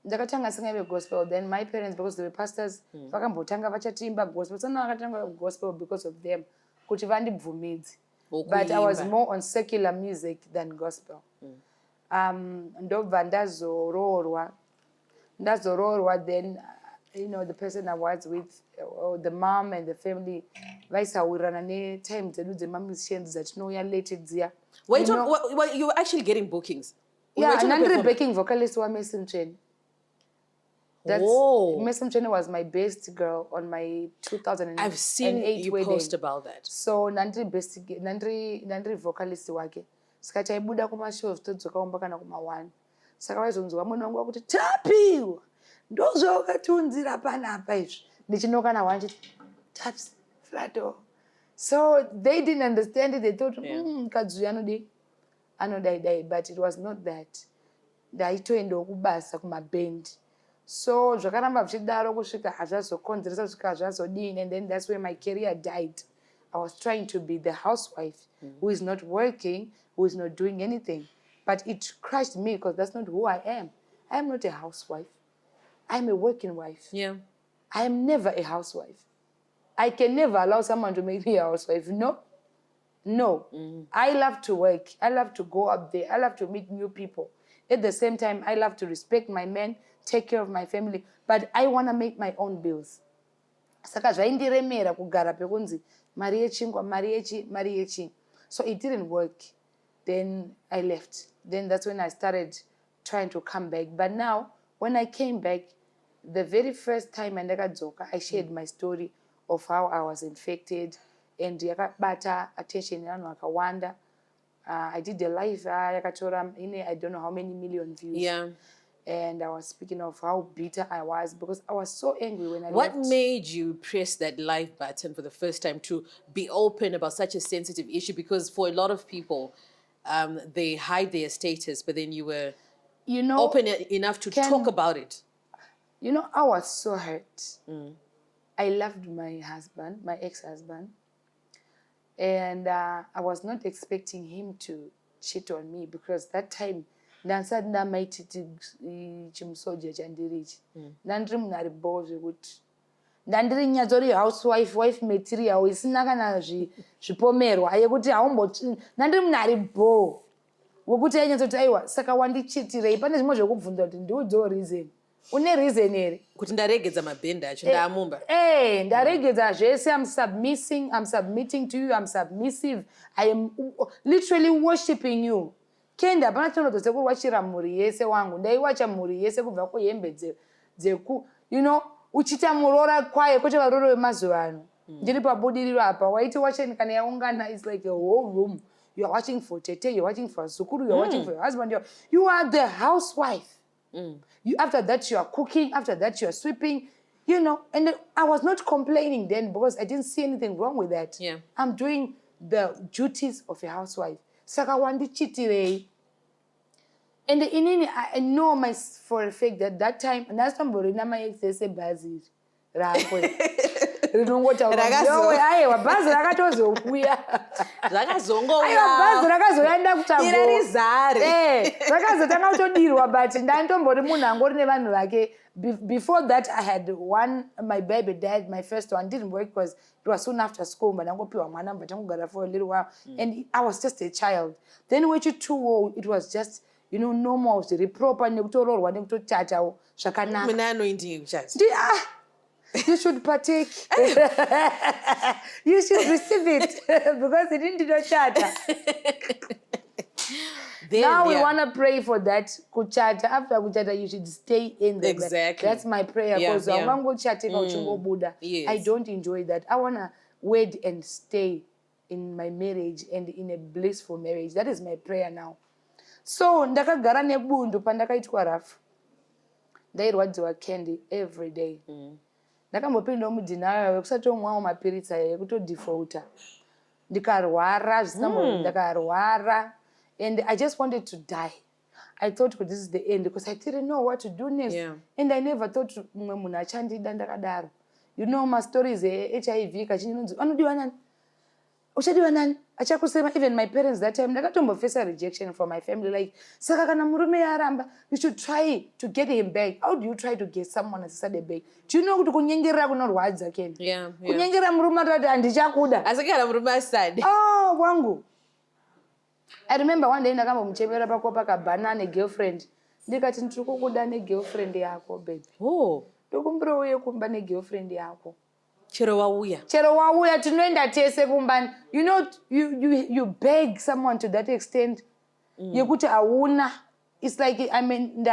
ndakatanga singaimbe gospel. Then my parents, because they were pastors, vakambotanga vachatimba gospel. So now vakatanga gospel because of them. Kuti vandibvumidze. But I was more on secular music than gospel. Ndobva ndazoroorwa, then, you know, the person I was with, or the mom and the family, vaisaurirana netime dzedu dzemamusicians dzatinouya late dziya. Wait, you were actually getting bookings? Yeah, and I'm backing vocalist wa Mason Chen. Mason Chen was my best girl on my 2008 I've seen you wedding. post about that. So nandri vocalist wake. Saka chaibuda kumashows todzokaomba kana kuma1. Saka vaizonzwa munhu wangu wakuti tapiwa ndozvawakatunzira panapa izvi ndichinoka nawana chiti taps flato. So they didn't understand it. They thought kadzi anodai, but it was not that. Ndaitoendawo kubasa kumaband. So zvakaramba zvichidaro kusvika hazvazokonzeresa kusvika hazvazodini, and then that's where my career died. I was trying to be the housewife who is not working, who is not doing anything. But it crushed me because that's not who I am. I am not a housewife. I'm a working wife. Yeah. I am never a housewife. I can never allow someone to make me a housewife. No. I love to work. I love to go up there. I love to meet new people. At the same time, I love to respect my men, take care of my family. But I want to make my own bills. Saka zvaindiremera kugara pekunzi mari yechingwa, mari yechi. So it didn't work. Then I left. Then that's when I started trying to come back. But now, when I came back, the very first time I shared my story of how I was infected, and yakabata attention yanhu akawanda. I did a live yakatora I don't know how many million views. Yeah. And I was speaking of how bitter I was because I was so angry when I What left. made you press that live button for the first time to be open about such a sensitive issue? Because for a lot of people, they hide their status, but then you were open enough to talk about it. You know, I was so hurt. I loved my husband, my ex-husband. And I was not expecting him to cheat on me because that time, ndansati Mai TT chimusoja chandirichi. Ndandiri munhu ari bore zvekuti ndandiri nyatsori wife material isina kana zvipomerwa yekuti haumboti ndandiri munhu ari bore wekuti ainyatsoti aiwa saka wandichitirei pane zvimwe zvekubvunza kuti ndiudzewo reason. Une reason here kuti ndaregedza mabhenda acho ndaamumba. Ndaregedza zvese. I'm submitting to you. I'm submissive. I am literally worshiping you. Kenda hapana chinodzosa kuwachira mhuri yese wangu. Ndaiwacha mhuri yese kubva kuhembe dzeku, you know, uchita murora kwaye kwete varoro vemazuva ano. Ndiri pabudiriro apa waiti wacheni kana yaungana, it's like a whole room. You are watching for Tete, you're watching for Zukuru, you're watching for your husband. You are the housewife. After that, you are cooking. After that, you are sweeping. You know, and I was not complaining then because I didn't see anything wrong with that. Yeah. I'm doing the duties of a housewife. Saka wandichitirei. And I know for a fact that time, and that's somebody na my ex Bazir. Rinongota aiwa bhazi rakatozokuya bhazi rakazoenda kutangora rakazotanga kutodirwa, but ndandombori munhu angori nevanhu vake. Before that, I had my baby dad, my first one, didn't work because it was soon after school, but ndangopiwa mwana mbachangogara for a little while, and I was just a child. Then when you too old, it was just, you know, normal, zviri proper, nekutororwa nekutotata zvakanaka. Mina anoindi kuchati. You should partake. You should receive it because it didn't do chata. Now we want to pray for that kuchata. After kuchata, you should stay in there. Exactly. That's my prayer because I don't enjoy that. I want to wed and stay in my marriage and in a blissful marriage. That is my prayer now. So ndakagara nebundu pandakaitwa rafu. Ndairwadziwa candy every day. Ndakambopinda mudhinayo yekusati omwawo mapiritsi aya yekutodhifauta. ndikarwara ndakarwara, and I just wanted to die. I thought this is the end because I didn't know what to do next. Yeah. And I never thought mumwe munhu achandida ndakadaro. You know my stories HIV kazhinji nonzi anodiwa nani? Uchadiwa nani? Achakusema. Even my parents that time ndakatombofesa rejection from my family, like saka kana murume yaramba, you should try to get him back. How do you try to get someone asisade back? Do you know kuti kunyengerera kunorwadza Ken? Yeah. Kunyengerera murume atati handichakuda. Asi kana murume asade. Oh, wangu. I remember one day ndakambomuchemera pakopa kabhana negirlfriend. Ndikati ndiri kukuda negirlfriend yako baby. Oh. Ndokumbira uye kumba negirlfriend yako. Chero wauya tinoenda tese kumbani. You know, you beg someone to that extent. Yekuti auna. It's like, I mean,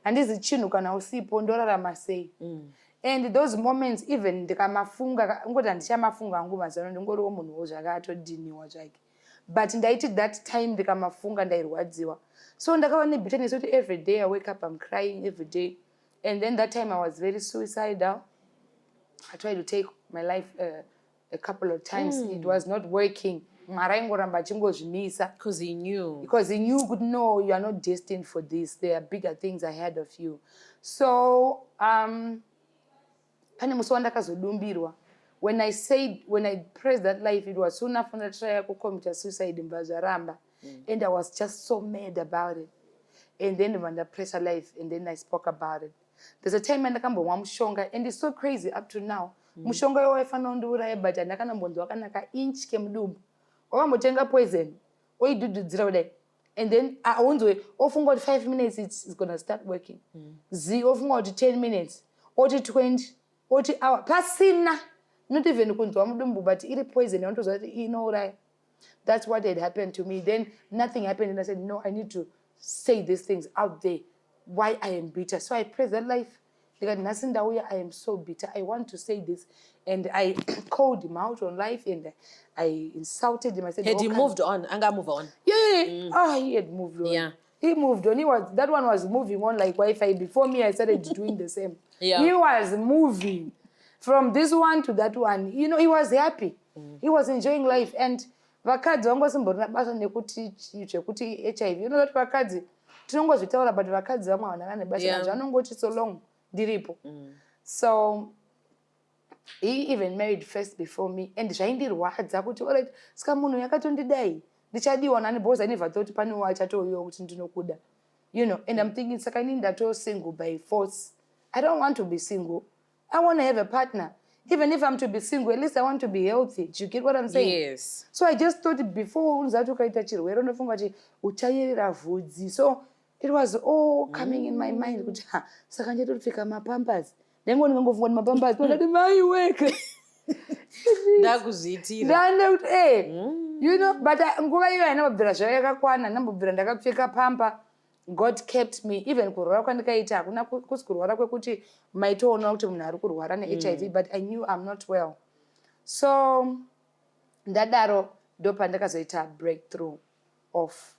andizi chinhu kana usipo ndorarama sei. And those moments, even ndikamafunga, ngoti handichamafunga hangu mazano, ndingoriwo munhuwo zvakatodhiniwa zvake. But ndaiti that time ndikamafunga ndairwadziwa. So ndakava nebitterness kuti every day I wake up, I'm crying every day. And then that time I was very suicidal. I tried to take my life a couple of times. It was not working. Because he knew. Because he knew, could know you are not destined for this. There are bigger things ahead of you. So, when I pressed that life, it was soon after I tried to commit suicide in Bazaramba. And I was just so mad about it. And then when I pressed a life, and then I spoke about it. There's a time when I come mushonga, and it's so crazy up to now. Mushonga yo efana ndura but ndakana mbonzo wakanaka inch kemdum. Okambotenga poison. Or you do zero day. And then I won't do it. Often got 5 minutes, it's gonna start working. Often got 10 minutes, or 20, or hour. Pasina. Not even kunzo but it poison. I want to you know right. That's what had happened to me. Then nothing happened, and I said, no, I need to say these things out there. Why I am bitter. So I praise that life. I am so bitter. I want to say this. And I called him out on life and I insulted him. I said, had he moved on? Anga move on. Yeah. Oh, he had moved on. Yeah. He moved on. That one was moving on like Wi-Fi. Before me, I started doing the same. Yeah. He was moving from this one to that one. You know, he was happy. He was enjoying life. And vakadzi vangosimborina basa nekuti HIV. You know that vakadzi tinongozvitaura but vakadzi vamwe havana nebasa nazvo vanongoti so long ndiripo. So he even married first before me and zvaindirwadza kuti alright saka munhu yakatondidai ndichadiwa nani because I never thought pane wachatoiwa kuti ndinokuda. You know, and I'm thinking saka inini ndato single by force. I don't want to be single. I want to have a partner. Even if I'm to be single, at least I want to be healthy. Do you get what I'm saying? Yes. So I just thought before unzati ukaita chirwere unofunga kuti uchayerera vhudzi. So it was all coming in my mind kuti saka ndetopfeka mapampers. Ndengo ndingongofunga mapampers ndati mai weke. Ndakuzviitira. You know, but nguva iyo ainambobvira zvaro yakakwana, ndambobvira ndakapfeka pamper. God kept me. Even kurwara kwandikaita hakuna kusi kurwara kwekuti maitoona kuti munhu ari kurwara neHIV, but I knew I'm not well. So ndadaro ndo pandakazoita breakthrough of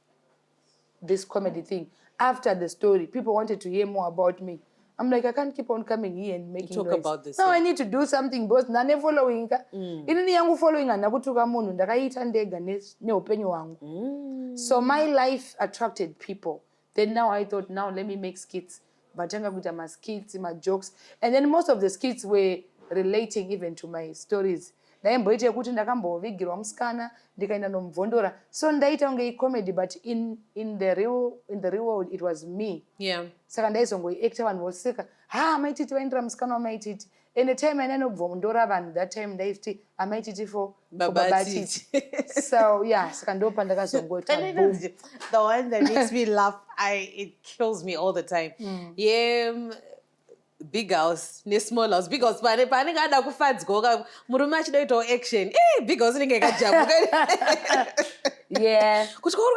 this comedy thing. After the story, people wanted to hear more about me. I'm like, I can't keep on coming here and making talk noise. about this. Now I need to do something because nane following. Inini yangu following anakutuka munhu ndakaita ndega neupenyu wangu. So my life attracted people. Then now I thought, now let me make skits. Batanga kuita my skits, my jokes. And then most of the skits were relating even to my stories. Ndaimboita kuti ndakambovigirwa musikana ndikaenda nomuvhondora. So ndaita unge comedy, but in the real world it was me. Yeah. Saka ndaizongoiacta vanhu voseka. Mai TT vaindira musikana waMai TT. And the time I nobvondora vanhu that time ndaiti Mai TT for Baba TT. So yeah, saka ndo pandakazongota. The one that makes me laugh, it kills me all the time. Yeah. Big house, ne small house. Big house, pane kada kufadzi goka murume achidoitawo action. Big house inenge yakajabuka. Yeah. Kuti kwauri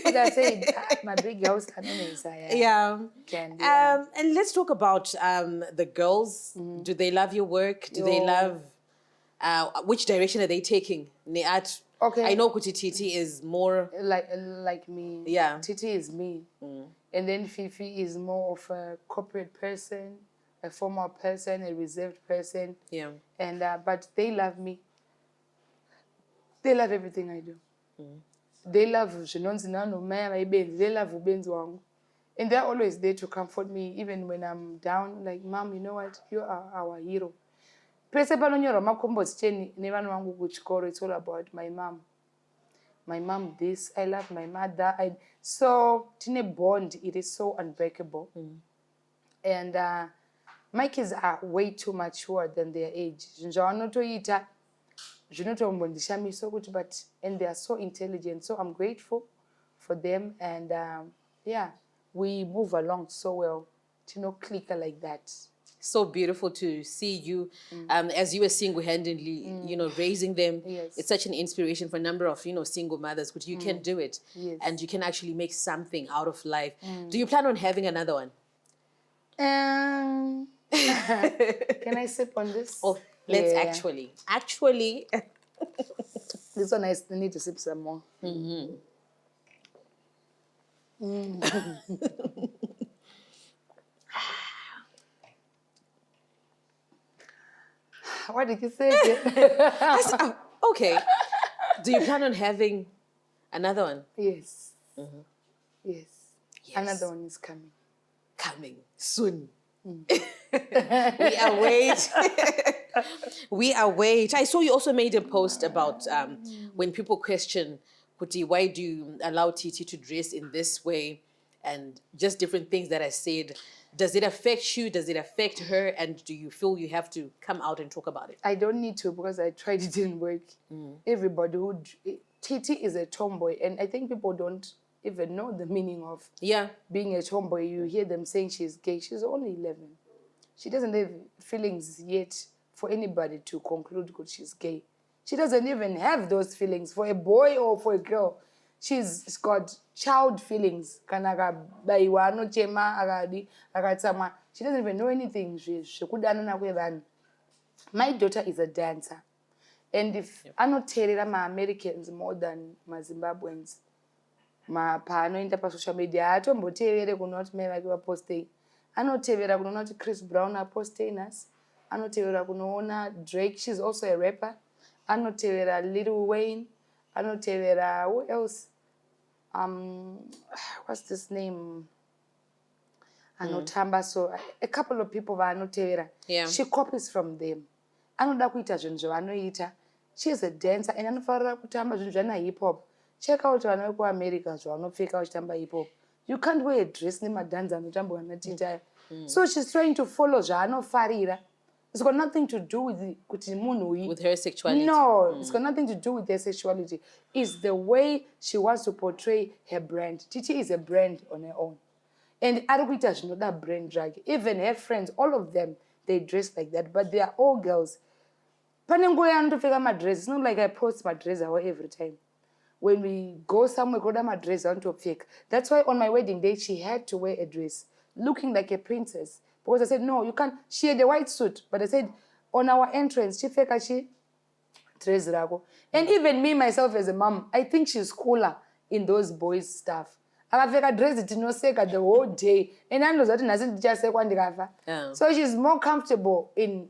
kuita sei? Say my big house kanonesa. Yeah. And let's talk about the girls. Do they love your work? Do they love which direction are they taking? Ne art. Okay. I know Kuti TT is more like me. Yeah. TT is me. And then Fifi is more of a corporate person, a formal person, a reserved person. Yeah. And but they love me. They love everything I do. They love zvinonzi nanomaya vaibenzi. They love ubenzi wangu. And they're always there to comfort me, even when I'm down. Like, Mom, you know what? You are our hero. Pese panonyorwa makomboti 10 nevana vangu kuchikoro, it's all about my mom. My mom this, I love my mother. So, tine bond, it is so unbreakable. And my kids are way too mature than their age. But and they are so intelligent. So I'm grateful for them. And yeah, we move along so well. Clicker like that. So beautiful to see you as you were single-handedly, raising them. Yes. It's such an inspiration for a number of, single mothers, but you can do it. Yes. And you can actually make something out of life. Do you plan on having another one? Can I sip on this? Oh, let's actually. This one I need to sip some more. What did you say? Okay. Do you plan on having another one? Yes. Yes. Another one is coming. Coming soon. We await. We await. I saw you also made a post about when people question, Kuti, why do you allow TT to dress in this way? And just different things that I said. Does it affect you? Does it affect her? And do you feel you have to come out and talk about it? I don't need to because I tried, it didn't work. Everybody TT is a tomboy, and I think people don't even know the meaning of being a tomboy. You hear them saying she's gay. She's only 11. She doesn't have feelings yet for anybody to conclude that she's gay. She doesn't even have those feelings for a boy or for a girl. She's got child feelings. She doesn't even know anything. My daughter is a dancer. And if I not tell my Americans more than my Zimbabweans, my panointa pa social media, I don't not make a posting. I not tell Chris Brown a posting us. I not tell Drake, she's also a rapper. I not tell Lil Wayne. I not tell who else? What's this name? I know Tamba. So a couple of people I know tell she copies from them. I know that kuita zvinhu zvavanoita. She is a dancer and anofarira kutamba zvinhu zvana hip hop. Check out vana veku America zvavanopfeka vachitamba hip hop. You can't wear a dress nemadhanza anotamba vana tita. So she's trying to follow zvaanofarira. It's got nothing to do with her sexuality. No, it's got nothing to do with their sexuality. It's the way she wants to portray her brand. TT is a brand on her own. And Arukuita is not that brand drag. Even her friends, all of them, they dress like that. But they are all girls. It's not like I post my dress every time. When we go somewhere, go down my dress on to fake. That's why on my wedding day, she had to wear a dress, looking like a princess. Because I said, no, you can't. She had a white suit. But I said, on our entrance, she fake she dress rago. And even me, myself, as a mom, I think she's cooler in those boys' stuff. I fake a dress it no seka the whole day. And I know that doesn't just say one day. So she's more comfortable in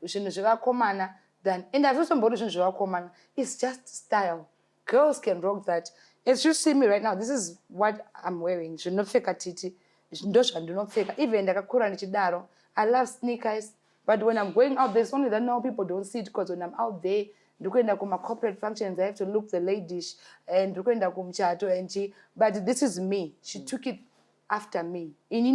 than, and I've also bought common. It's just style. Girls can rock that. As you see me right now, this is what I'm wearing. She not fake a titi. Do not fake. Even the I love sneakers, but when I'm going out, there's only that now people don't see it because when I'm out there, my corporate functions, I have to look the ladies and but this is me. She took it after me. Okay.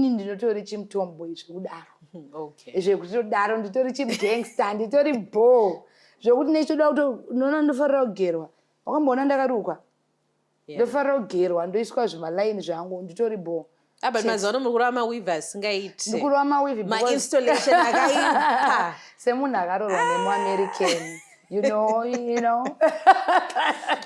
But mazono mukurama weavers ngaiti. Mukurama weaving. My installation akaimpa. Semunhu akarorwa nemuAmerican. You know.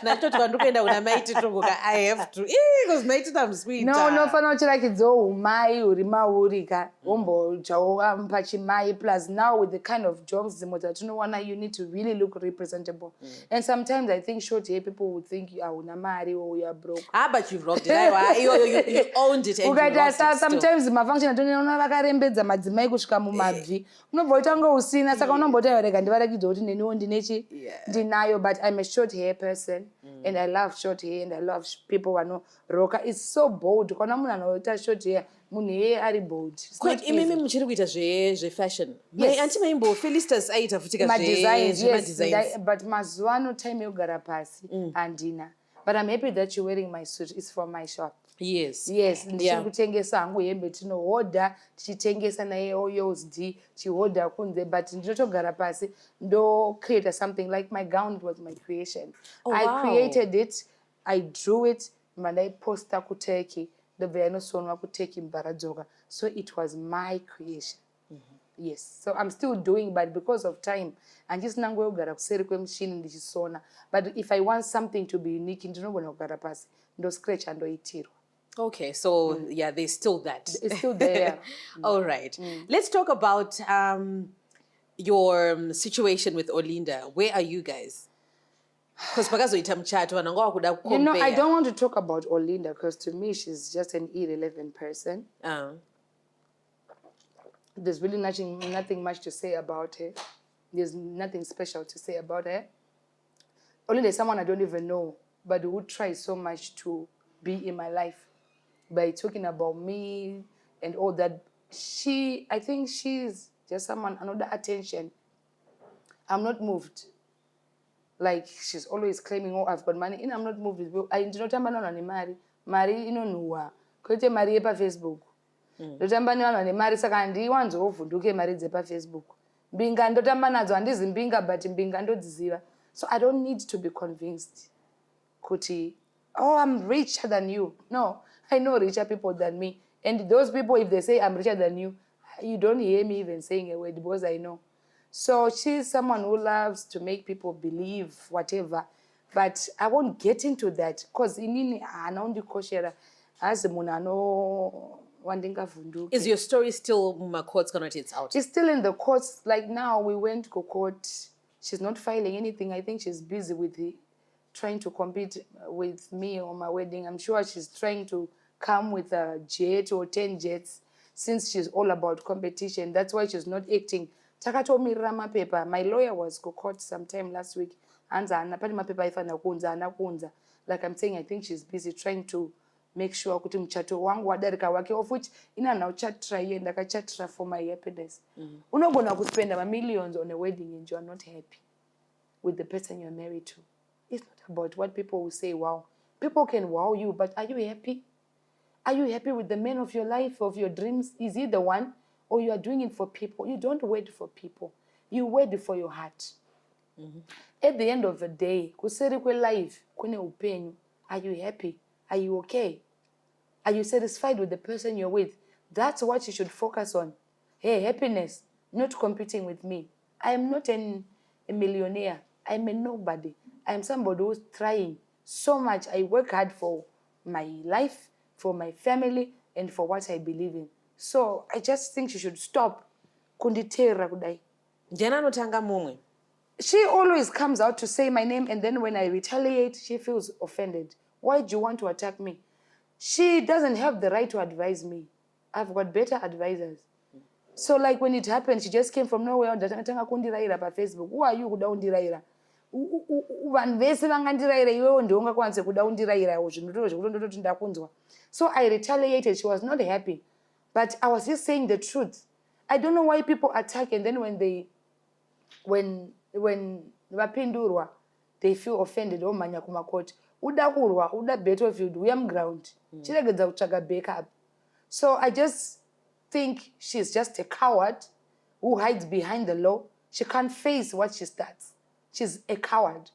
Natoti kandokuenda kuna Mai TT I have to. Because Mai TT I'm sweet. No, fana uchirakidzawo umai uri maurika. Wombojawo pachimai plus now with the kind of jobs dzimwe you need to really look representable. And sometimes I think short hair people would think you are unamari or you are broke. But you've rocked it. You owned it. And sometimes mafunction atoniona vakarembedza madzimai kusvika mumabvi. Unobva utanga usina saka unomboti rega ndivarakidza kuti neniwo ndinechi kuti ndinayo, but I'm a short hair person and I love short hair and I love people who know roka. It's so bold. Kana munhu anoita short hair, munhu hair ari bold. It's not easy. Imimi muchiri kuita zve-fashion. Yes. Anti maimbo Felicitas aita futi ka designs, designs. But mazuano time yogara pasi andina. But I'm happy that you're wearing my suit. It's from my shop. Yes. Ndichiri kutengesa hangu hembe tinohoda tichitengesa naye used tihoda kunze, but ndinotogara pasi ndo create something like my gown. It was my creation. I created it, I drew it, mandaiposta kuteki ndobva yanosonwa kuteki mbaradzoka, so it was my creation. Yes, so I'm still doing, but because of time handisina nguva yekugara kuseri kwemushini ndichisona. But if I want something to be unique, ndinogona kugara pasi ndo scratch andoitirwa. Okay, so there's still that. It's still there. All right. Let's talk about your situation with Olinda. Where are you guys? Because you know, I don't want to talk about Olinda because to me she's just an irrelevant person. There's really nothing much to say about her. There's nothing special to say about her. Olinda is someone I don't even know, but who tries so much to be in my life by talking about me and all that. I think she's just someone, another attention. I'm not moved. Like, she's always claiming, oh, I've got money. And I'm not moved. I don't know Mari inonhuwa. Koite mari yepa Facebook. Ndotamba nevanhu vane mari saka handiwanzovhunduke mari dzepa Facebook. Mbinga ndotamba nadzo handizi mbinga, but mbinga ndodziziva. So I don't need to be convinced. Kuti, oh, I'm richer than you. No, I know richer people than me. And those people, if they say I'm richer than you, you don't hear me even saying a word because I know. So she's someone who loves to make people believe whatever. But I won't get into that because inini anaundikoshera as munano wandinga vunduke. Is your story still courts cannot it's out? It's still in the courts. Like now we went to court. She's not filing anything. I think she's busy with trying to compete with me on my wedding. I'm sure she's trying to come with a jet or 10 jets since she's all about competition. That's why she's not acting. Takatomirira mapepa. My lawyer was to court sometime last week. Like I'm saying, I think she's busy trying to make sure kuti mchato wangu wadarika wake, of which ina now chatra ye ndakachatra for my happiness. Unogona kuspenda millions on a wedding and you are not happy with the person you're married to. It's not about what people will say, wow. People can wow you, but are you happy? Are you happy with the man of your life, of your dreams? Is he the one? Or you are doing it for people? You don't wait for people. You wait for your heart. At the end of the day, kuseri kwe life, kune upenyu, are you happy? Are you okay? Are you satisfied with the person you're with? That's what you should focus on. Hey, happiness, not competing with me. I am not a millionaire. I'm a nobody. I'm somebody who's trying so much. I work hard for my life, for my family, and for what I believe in. So I just think she should stop kunditera kudai. Jana notanga momwe. She always comes out to say my name, and then when I retaliate, she feels offended. Why do you want to attack me? She doesn't have the right to advise me. I've got better advisors. So like when it happened, she just came from nowhere. Facebook. Who are you kuda undiraira? Vanhu vese vangandiraira iwewe ndiwe ungakwanise kuda undiraira zvinhu zvekutondoti ndakunzwa. So I retaliated. She was not happy. But I was just saying the truth. I don't know why people attack, and then when vapindurwa, they feel offended. Oh, manya kumakoti. Uda kurwa, uda battlefield, we am ground. Chiregedza kutsvaga backup. So I just think she's just a coward who hides behind the law. She can't face what she starts. She's a coward.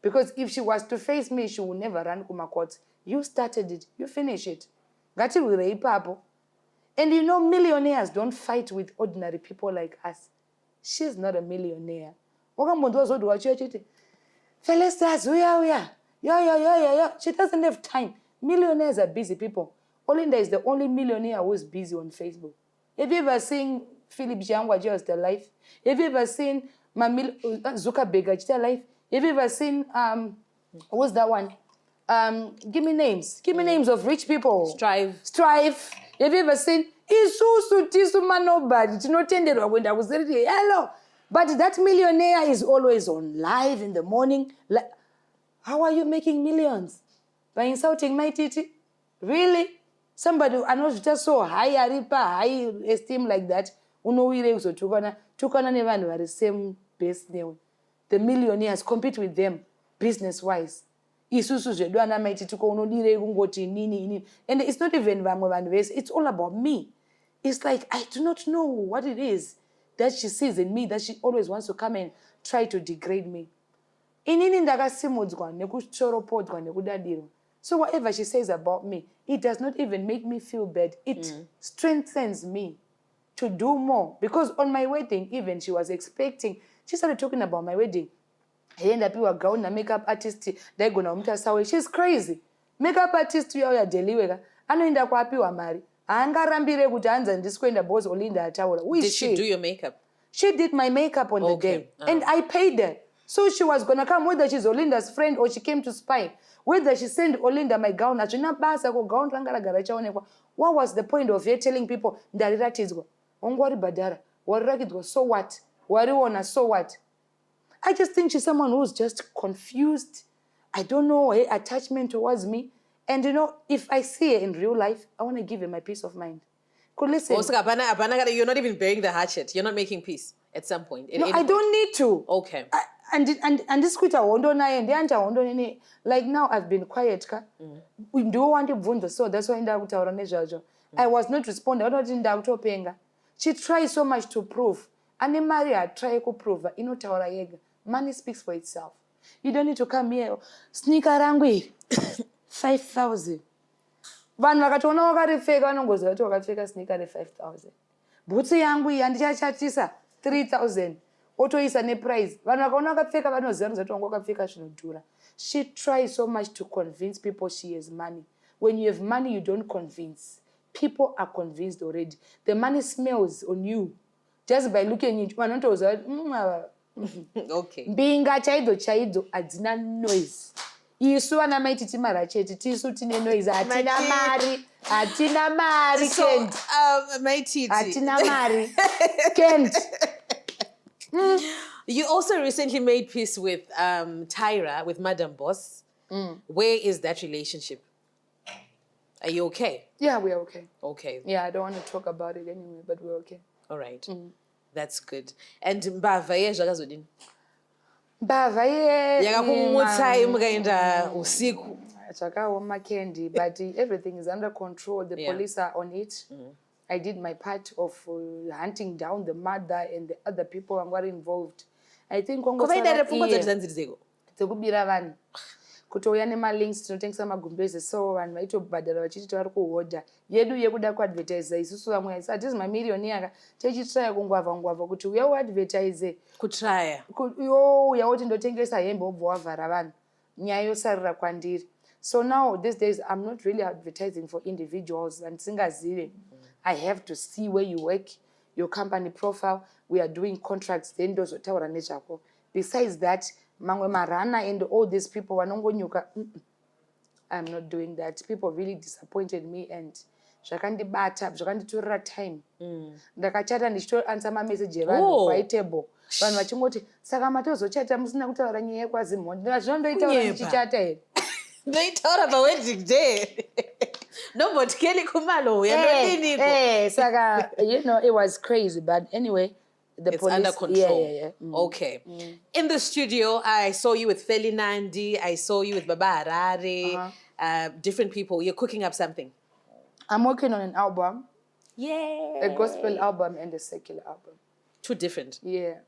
Because if she was to face me, she would never run kumakoti. You started it, you finish it. Ngatirwire ipapo. And you know, millionaires don't fight with ordinary people like us. She's not a millionaire. Felicitas, uya. Yo. She doesn't have time. Millionaires are busy people. Olinda is the only millionaire who is busy on Facebook. Have you ever seen Philip Jangwa just their life? Have you ever seen Zuckerberg just their life? Have you ever seen, what's that one? Give me names. Give me names of rich people. Strive. Have you ever seen Isusu Tisuma nobody? Hello. But that millionaire is always on live in the morning. Like, how are you making millions? By insulting Mai TT? Really? Somebody are not just so high high esteem like that. So tukana never are the same base name. The millionaires compete with them business-wise. Isusu zvedu ana Mai TT unodire kungoti nini. And it's not even vamwe vanhu vese. It's all about me. It's like I do not know what it is that she sees in me that she always wants to come and try to degrade me. Inini ndakasimudzwa nekuchoropodwa nekudadirwa. So whatever she says about me, it does not even make me feel bad. It strengthens me to do more. Because on my wedding, even she was expecting, she started talking about my wedding. He ended up with a gown, a makeup artist, they're going to she's crazy. Makeup artist, you are delivered. I know in the kwapi wa mari. Angarambire kutanza ndiskwenda boss Olinda ataura. Did she do your makeup? She did my makeup on the day. And I paid her. So she was going to come, whether she's Olinda's friend or she came to spy. Whether she sent Olinda my gown, what was the point of her telling people, so what? So what? I just think she's someone who's just confused. I don't know her attachment towards me. And you know, if I see her in real life, I want to give her my peace of mind. Listen, you're not even bearing the hatchet. You're not making peace at some point. No, I don't need to. Okay. And this quita like now I've been quiet. We do want to vunda, so that's why I was not responding. She tries so much to prove. And Maria try to prove. Money speaks for itself. You don't need to come here. Sneaker rangwi 5,000. Vanhu vakatoona wakaripfeka vanongoziva kuti wakapfeka sneaker re5,000. Bhutsu yangu iyi handichatisa 3,000. Otoisa neprice. Vanhu vakaona wakapfeka vanoziva kuti wanga wakapfeka zvinodhura. She tries so much to convince people she has money. When you have money, you don't convince. People are convinced already. The money smells on you. Just by looking at you. Okay. Mbinga chaidzo hadzina noise. Isu ana Mai TT mara chete tisu tine noise hatina mari So Mai TT, hatina mari Kent. You also recently made peace with Tyra, with Madam Boss. Where is that relationship? Are you okay? Yeah, we're okay. Okay. Yeah, I don't want to talk about it anyway, but we're okay. All right. That's good. And Mbavaye zvakazodini? Mbavaye yakakumutsa mukaenda usiku. Zvakaoma Candid, but everything is under control. The police are on it. I did my part of hunting down the mother and the other people who were involved. I think dzekubira vanhu kutouya nemalinks tinotengesa magumbezi, so vanhu vaitobhadhara vachiti vari kuhodha yedu yekuda kuadvertisa. Isusu vamwe hatizi mamiliyoni tichitraya kungwavha kuti uya uadvertise kutraya uya woti ndotengesa hembe wobva wavhara vanhu, nyaya yosarira kwandiri. So now these days I'm not really advertising for individuals and singazive. I have to see where you work, your company profile. We are doing contracts. Then ndozotaura nezvako. Besides that, Mangwe Marana and all these people, I'm not doing that. People really disappointed me and zvakandibata, zvakanditorera time. Ndakachata ndichitoansa mamessage evanhu kwaitable. Vanhu vachingoti saka matozochata musina kutaura nyaya yekwazimhondi. Zvinondoitaura ndichichata here. Ndoitaura pawedding day. Nobody Kelly Kumalo. Saka, you know, it was crazy, but anyway. It's police, under control. Okay. In the studio, I saw you with Feli Nandi. I saw you with Baba Harare. Different people. You're cooking up something. I'm working on an album. Yeah. A gospel album and a secular album. Two different. Yeah.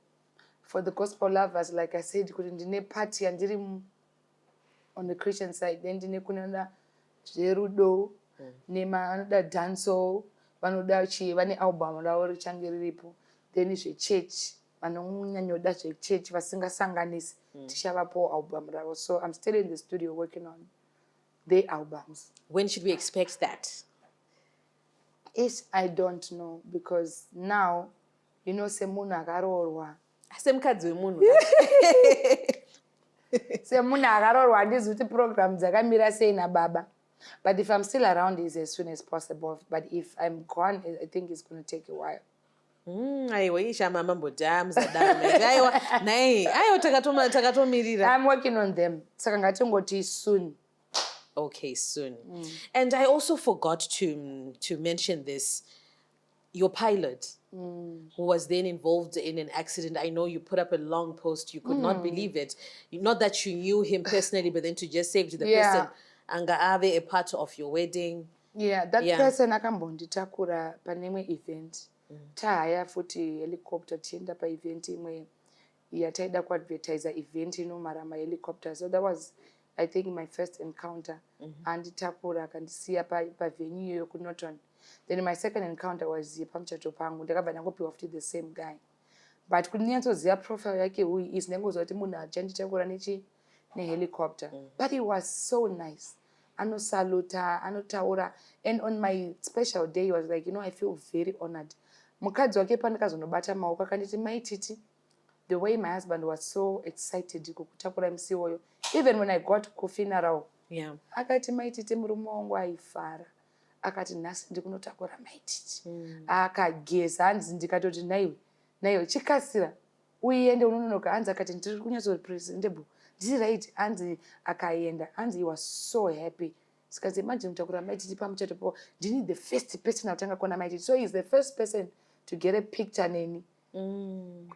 For the gospel lovers, like I said, couldn't party and on the Christian side. Then didn't kunana Jerudo, Nema another dancehall, vanoda chi vane album rawo richangiripo. Then it's a church. That's a church. Vasingasanganisi. Tishavapo album rawo. So I'm still in the studio working on their albums. When should we expect that? I don't know, because now, you know, semuna agarorwa. Semkadzi wemunhu. Semuna agarorwa ndizuti programs dzakamira sei na baba. But if I'm still around, it's as soon as possible. But if I'm gone, I think it's going to take a while. aiwa ishama mambodam zadamete aiwa nai aiwa takatomirira. I'm working on them. Saka ngatingoti soon. Okay, soon. And I also forgot to mention this. Your pilot, who was then involved in an accident. I know you put up a long post. You could not believe it. Not that you knew him personally, but then to just say to the person, anga ave a part of your wedding. Yeah, that person akambonditakura pane imwe event. Tahaya futi helicopter tienda pa event imwe yataida kuadvertisa event inomara mahelicopter. So that was, I think, my first encounter. Anditakura akandisiya pavenue iyoyo kuNorton. Then my second encounter was pamuchato pangu. Ndakabva ndangopiwa futi the same guy. But kunyatsoziva profile yake who he is, ndangoziva kuti munhu achanditakura nehelicopter. But he was so nice. Anosaluta, anotaura. And on my special day, he was like, you know, I feel very honored. Mukadzi wake pandakazonobata maoko akanditi, Mai TT, the way my husband was so excited kukutakura MC oyo. Even when I got to funeral, akati, Mai TT murume wangu aifara. Akati, nhasi ndikunotakura Mai TT. Akageza hanzi ndikatoti naiwe chikasira uende unonoka. Hanzi akati ndiri kunyatsopresentable. Ndiri right. Hanzi akaenda. Hanzi he was so happy. Sikazi imagine mutakura Mai TT pamuchato po. Ndini the first person atanga kuona Mai TT. So he's the first person to get a picture neni.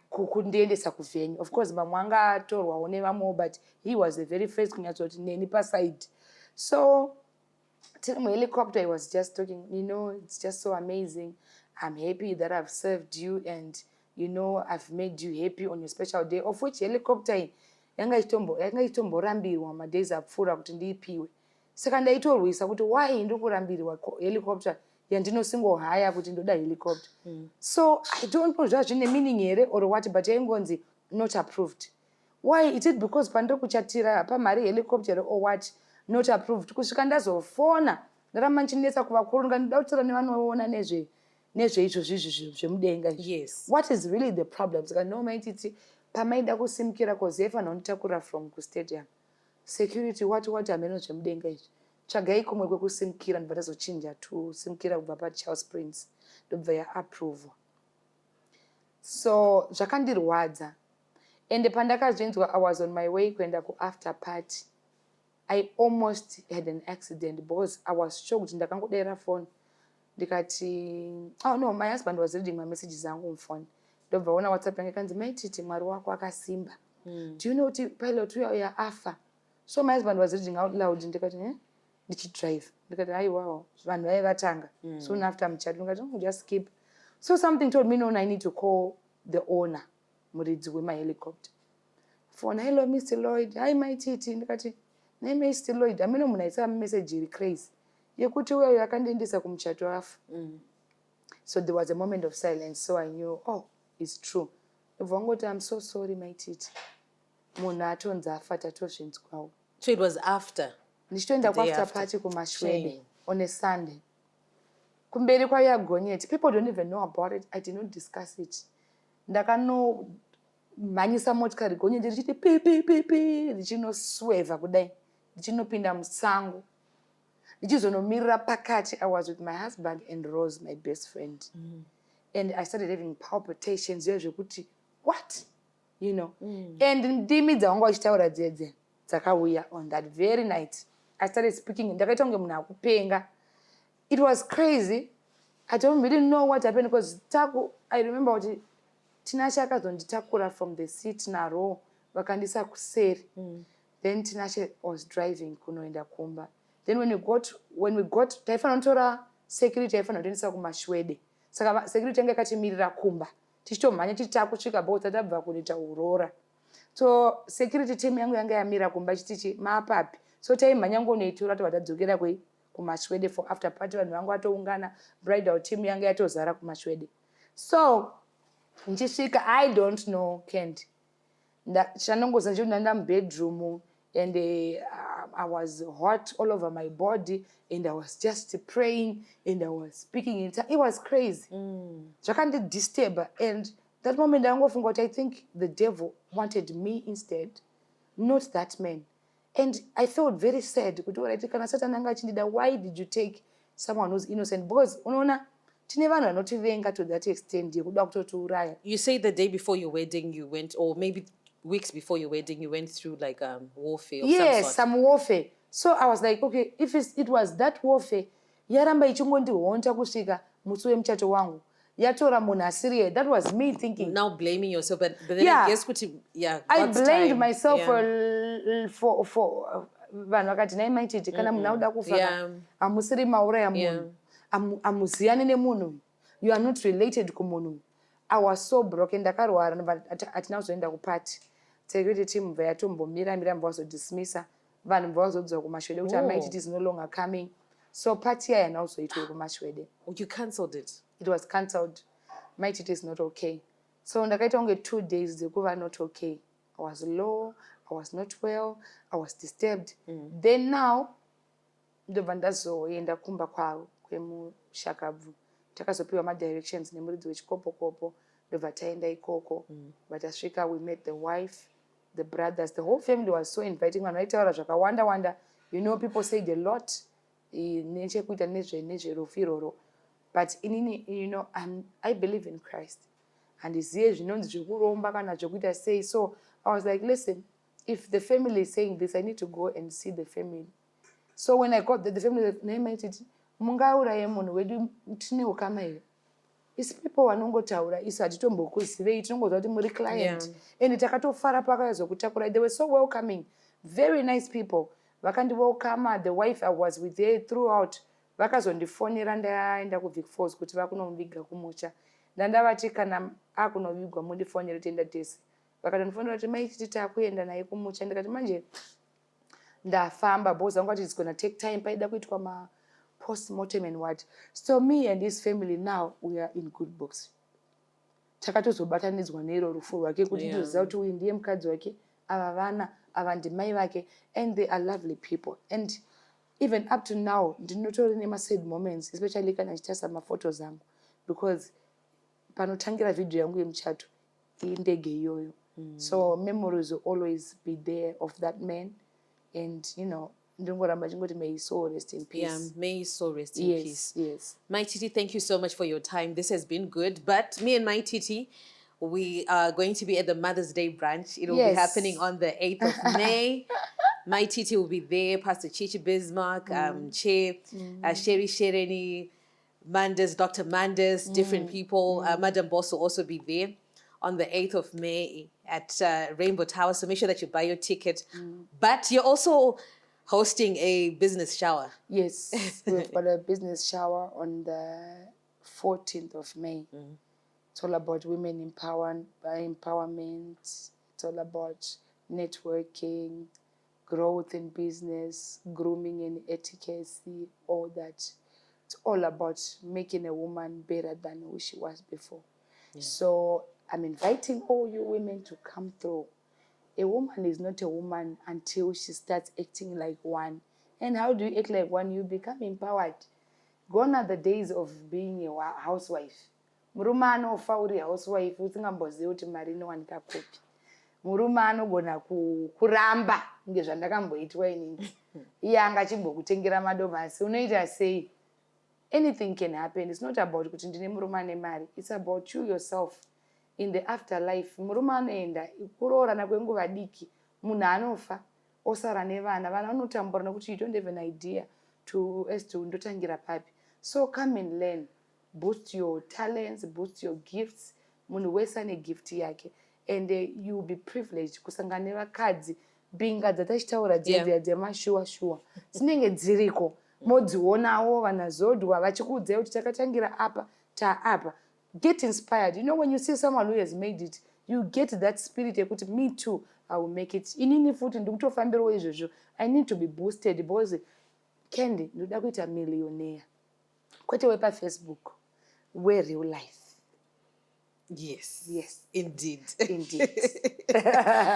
Kundiendesa kuvenue. Of course mamwe anga atorwawo nevamwewo, but he was the very first kunyatsoti neni paside. So till my helicopter, I was just talking, you know, it's just so amazing. I'm happy that I've served you and, you know, I've made you happy on your special day. Of which helicopter, yanga itomborambirwa madays apfuura kuti ndiipiwe. Saka ndaitorwisa kuti why ndokurambirwa helicopter yandinosingohaya kuti ndoda helicopter. So I don't know zvazvine meaning here or what, but yaingonzi not approved. Why? Is it because pandokuchatira pamari helicopter or what? Not approved. Kusvika ndazofona ndaramba nchinetsa kuvakuru ndautsira nevanoona nezveizvo zvizvi zvemudenga. Yes. What is really the problem? Saka no Mai TT pamaida kusimukira kozefa nonditakura from kustadium. Security what ameno zvemudenga izvi. Tsvagai kumwe kwekusimukira ndibva ndazochinja to simukira kubva paCharles Prince ndobva yaapprove. So zvakandirwadza. And pandakazvinzwa I was on my way kuenda kuafter party. I almost had an accident because I was shocked. Ndakangodera phone. Ndikati, oh no, my husband was reading my messages on phone. Ndobva ona WhatsApp yangu kanzi, Mai TT mwari wako akasimba. Do you know kuti pilot uya afa? So my husband was reading out loud. Ndikati, ndichidrive. Ndikati, aiwa, vanhu vaivatanga. Soon after muchato, ndikati, just skip. So something told me, no, I need to call the owner, muridzi wema helicopter. Phone, hello, Mr. Lloyd. Hi, Mai TT. Ndikati, name is still Lloyd. Ameno munhu aisa message iri crazy. Yekuti uyo yakandiendesa kumuchato afa. So there was a moment of silence. So I knew, oh, it's true. Vangoti, I'm so sorry, Mai TT. Munhu atonzi afa tatozvinzwawo. So it was after. Ndichitoenda after party kumashwede on a Sunday. Kumberi kwaiya gonyeti. People don't even know about it. I did not discuss it. Manyisa motikari gonyeti richiti pi richinosweva kudai. Ndichinopinda musango. Ndichizonomirira pakati. I was with my husband and Rose, my best friend. And I started having palpitations. Zvekuti, what? You know. And ndimi dzavanga vachitaura dzedze dzakauya on that very night. I started speaking. Ndakaita kunge munhu akupenga. It was crazy. I don't really know what happened because I remember what Tinashe akazonditakura from the seat naro vakandisa kuseri. Then Tinashe was driving kunoenda kumba. Then when we got taifana notora security taifana notendesa kumashwede. Saka security yange yakatimirira kumba. Tichitomhanya tichikusvika bota tabva kunoita urora. So security team yangu yanga yamira kumba chitichi maapapi. So taimhanya ngonoitora tadzokera kumashwede for after party. Vanhu vangu vatoungana, bridal team yanga yatozara kumashwede. So nchisvika, I don't know, Candid. Chandongoziva nje ndanda mubedroom and I was hot all over my body and I was just praying and I was speaking in tongues. It was crazy. Zvakandi disturb, and that moment I think the devil wanted me instead, not that man. And I felt very sad. Why did you take someone who's innocent? Because unaona tine vanhu vanotivenga to that extent yekuda kutotiuraya. You say the day before your wedding you went, or maybe weeks before your wedding you went through like warfare of some Yes, sort. some warfare. So I was like, okay, if it was that warfare, yaramba ichingondihonta kusvika musi wemuchato wangu, yatora munhu asiriye. That was me thinking. Now blaming yourself, but then Yeah. I guess yeah, I God's blamed time. myself Yeah. for vanhu vakati nai Mai TT kana munhu auda kufa Yeah. hamusiri mauraya munhu, hamuziyani nemunhu, you are not related kumunhu. I was so broken, ndakarwara hatina kuzoenda kupati. Security team mubva yatombomira mubva vazodismissa, vanhu mubva vazodzwa kumashwede kuti Mai TT is no longer coming. So party yayo haina kuzoitwa kumashwede. You cancelled it? It was cancelled. Mai TT is not okay. So ndakaita kunge 2 days dzekuva not okay. I was low, I was not well, I was disturbed. Then now ndobva ndazoenda kumba kwavo kwemushakabvu, takazopiwa madirections nemuridzi wechikopokopo, ndobva taenda ikoko. But tasvika, we met the wife, the brothers, the whole family was so inviting. Vanhu vaitaura zvakawanda wanda, you know, people said a lot nechekuita nezverufu iroro. But inini, you know, I believe in Christ. And iziye zvinonzi zvekuromba kana zvekuita sei. So I was like, listen, if the family is saying this, I need to go and see the family. So when I got the family, they made it, mungauraye munhu wedu tine ukama here. Isi people vanongotaura isu hatitombokuzive, tinongozva kuti muri client. And takatofara pakazokutakurai. They were so welcoming, very nice people. Vakandiwelcome, the wife I was with her throughout. Vakazondifonera ndaenda kuVic Falls kuti vakunomuviga kumusha. Ndandavati kana akunovigwa mundifonere tienda tese. Vakatondifonera kuti Mai TT takuenda naye kumusha. Ndikati manje ndafamba, boss vangu vati it's gonna take time, paida kuitwa ma post-mortem and what. So me and his family now, we are in good books. Takatozobatanidzwa nero rufu rwake kuti ndoziva kuti uyu ndiye mukadzi wake, ava vana, ava ndimai vake, and they are lovely people. And even up to now, ndinotori nema-sad moments, especially kana ndichitasa maphotos angu, because panotangira video yangu yemuchato indege iyoyo. So memories will always be there of that man. And you know, may his soul rest in peace. Yeah, may his soul rest in peace. Yes. Mai TT, thank you so much for your time. This has been good. But me and Mai TT, we are going to be at the Mother's Day brunch. It will be happening on the 8th of May. Mai TT will be there. Pastor Chichi Bismarck, Che, Sherry Shereni, Mandas, Dr. Mandas, different people. Madam Boss will also be there on the 8th of May at Rainbow Tower. So make sure that you buy your ticket. But you're also hosting a business shower. Yes, we've got a business shower on the 14th of May. It's all about women empowerment. It's all about networking, growth in business, grooming and etiquette, all that. It's all about making a woman better than who she was before. So I'm inviting all you women to come through. A woman is not a woman until she starts acting like one. And how do you act like one? You become empowered. Gone are the days of being a housewife. Murume anofa uri housewife usingambozivi kuti mari inowanika kupi. Murume anogona kuramba ngezvandakamboitwa inini. Iye angachimbokutengera madomasi. Unoita sei? Anything can happen. It's not about kuti ndine murume ane mari. It's about you yourself. In the afterlife, murume anoenda kuroorana kwenguva diki, munhu anofa osara nevana, vana vanotambura nokuti you don't have an idea as to ndotangira papi. So come and learn, boost your talents, boost your gifts. Munhu wese ane gift yake, and you will be privileged kusangana nevakadzi. Binga dzatachitaura dziya dzemashuwa shuwa dzinenge dziriko, modzionawo vanazodwa vachikuudzai kuti takatangira apa taapa. Get inspired. You know, when you see someone who has made it, you get that spirit yekuti me too, I will make it. Inini futi ndikutofambirawo izvozvo. I need to be boosted because Candid ndoda kuita millionaire. Kwete wepa Facebook, we real life. Yes. Indeed.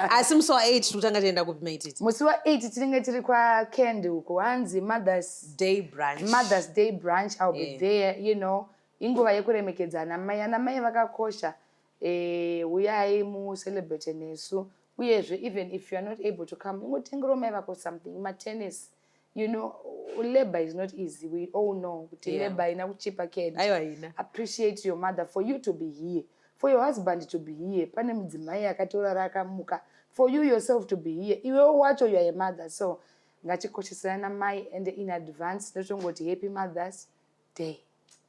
Asimso 8 tutanga tenda ku Mai TT. Musi wa 8 tinenge tiri kwa Candid uko hanzi Mother's Day brunch. I'll be there, you know. Inguva yekuremekedza anamai vakakosha. Uyai mu celebrate nesu. Uyezve, even if you are not able to come, ingotengera mai vako something, tennis, you know, labor is not easy. We all know. Yeah. Labor in a cheaper kid. Aiwa yina. Appreciate your mother for you to be here, for your husband to be here. Pane mudzimai akatorara akamuka. For you yourself to be here. Iwe wacho you are a mother. So ngachikoshesana mai, and in advance ndotongoti happy Mother's Day.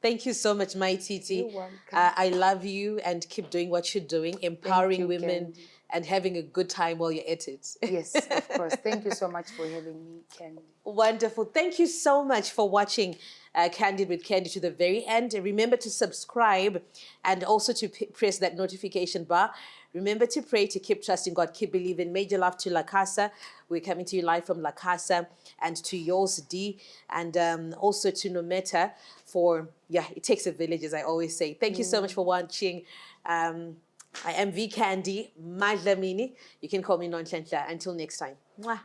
Thank you so much, Mai TT. You're welcome. I love you, and keep doing what you're doing, empowering you, women Candid. and having a good time while you're at it. Yes, of course. Thank you so much for having me, Candid. Wonderful. Thank you so much for watching Candid with Candy to the very end. And remember to subscribe and also to press that notification bar. Remember to pray, to keep trusting God, keep believing. Major love to La Casa. We're coming to you live from La Casa, and to yours, D, and also to Nometa for, yeah, it takes a village, as I always say. Thank you so much for watching. I am V Candy, Mai Dlamini. You can call me Nonhlanhla. Until next time. Mwah.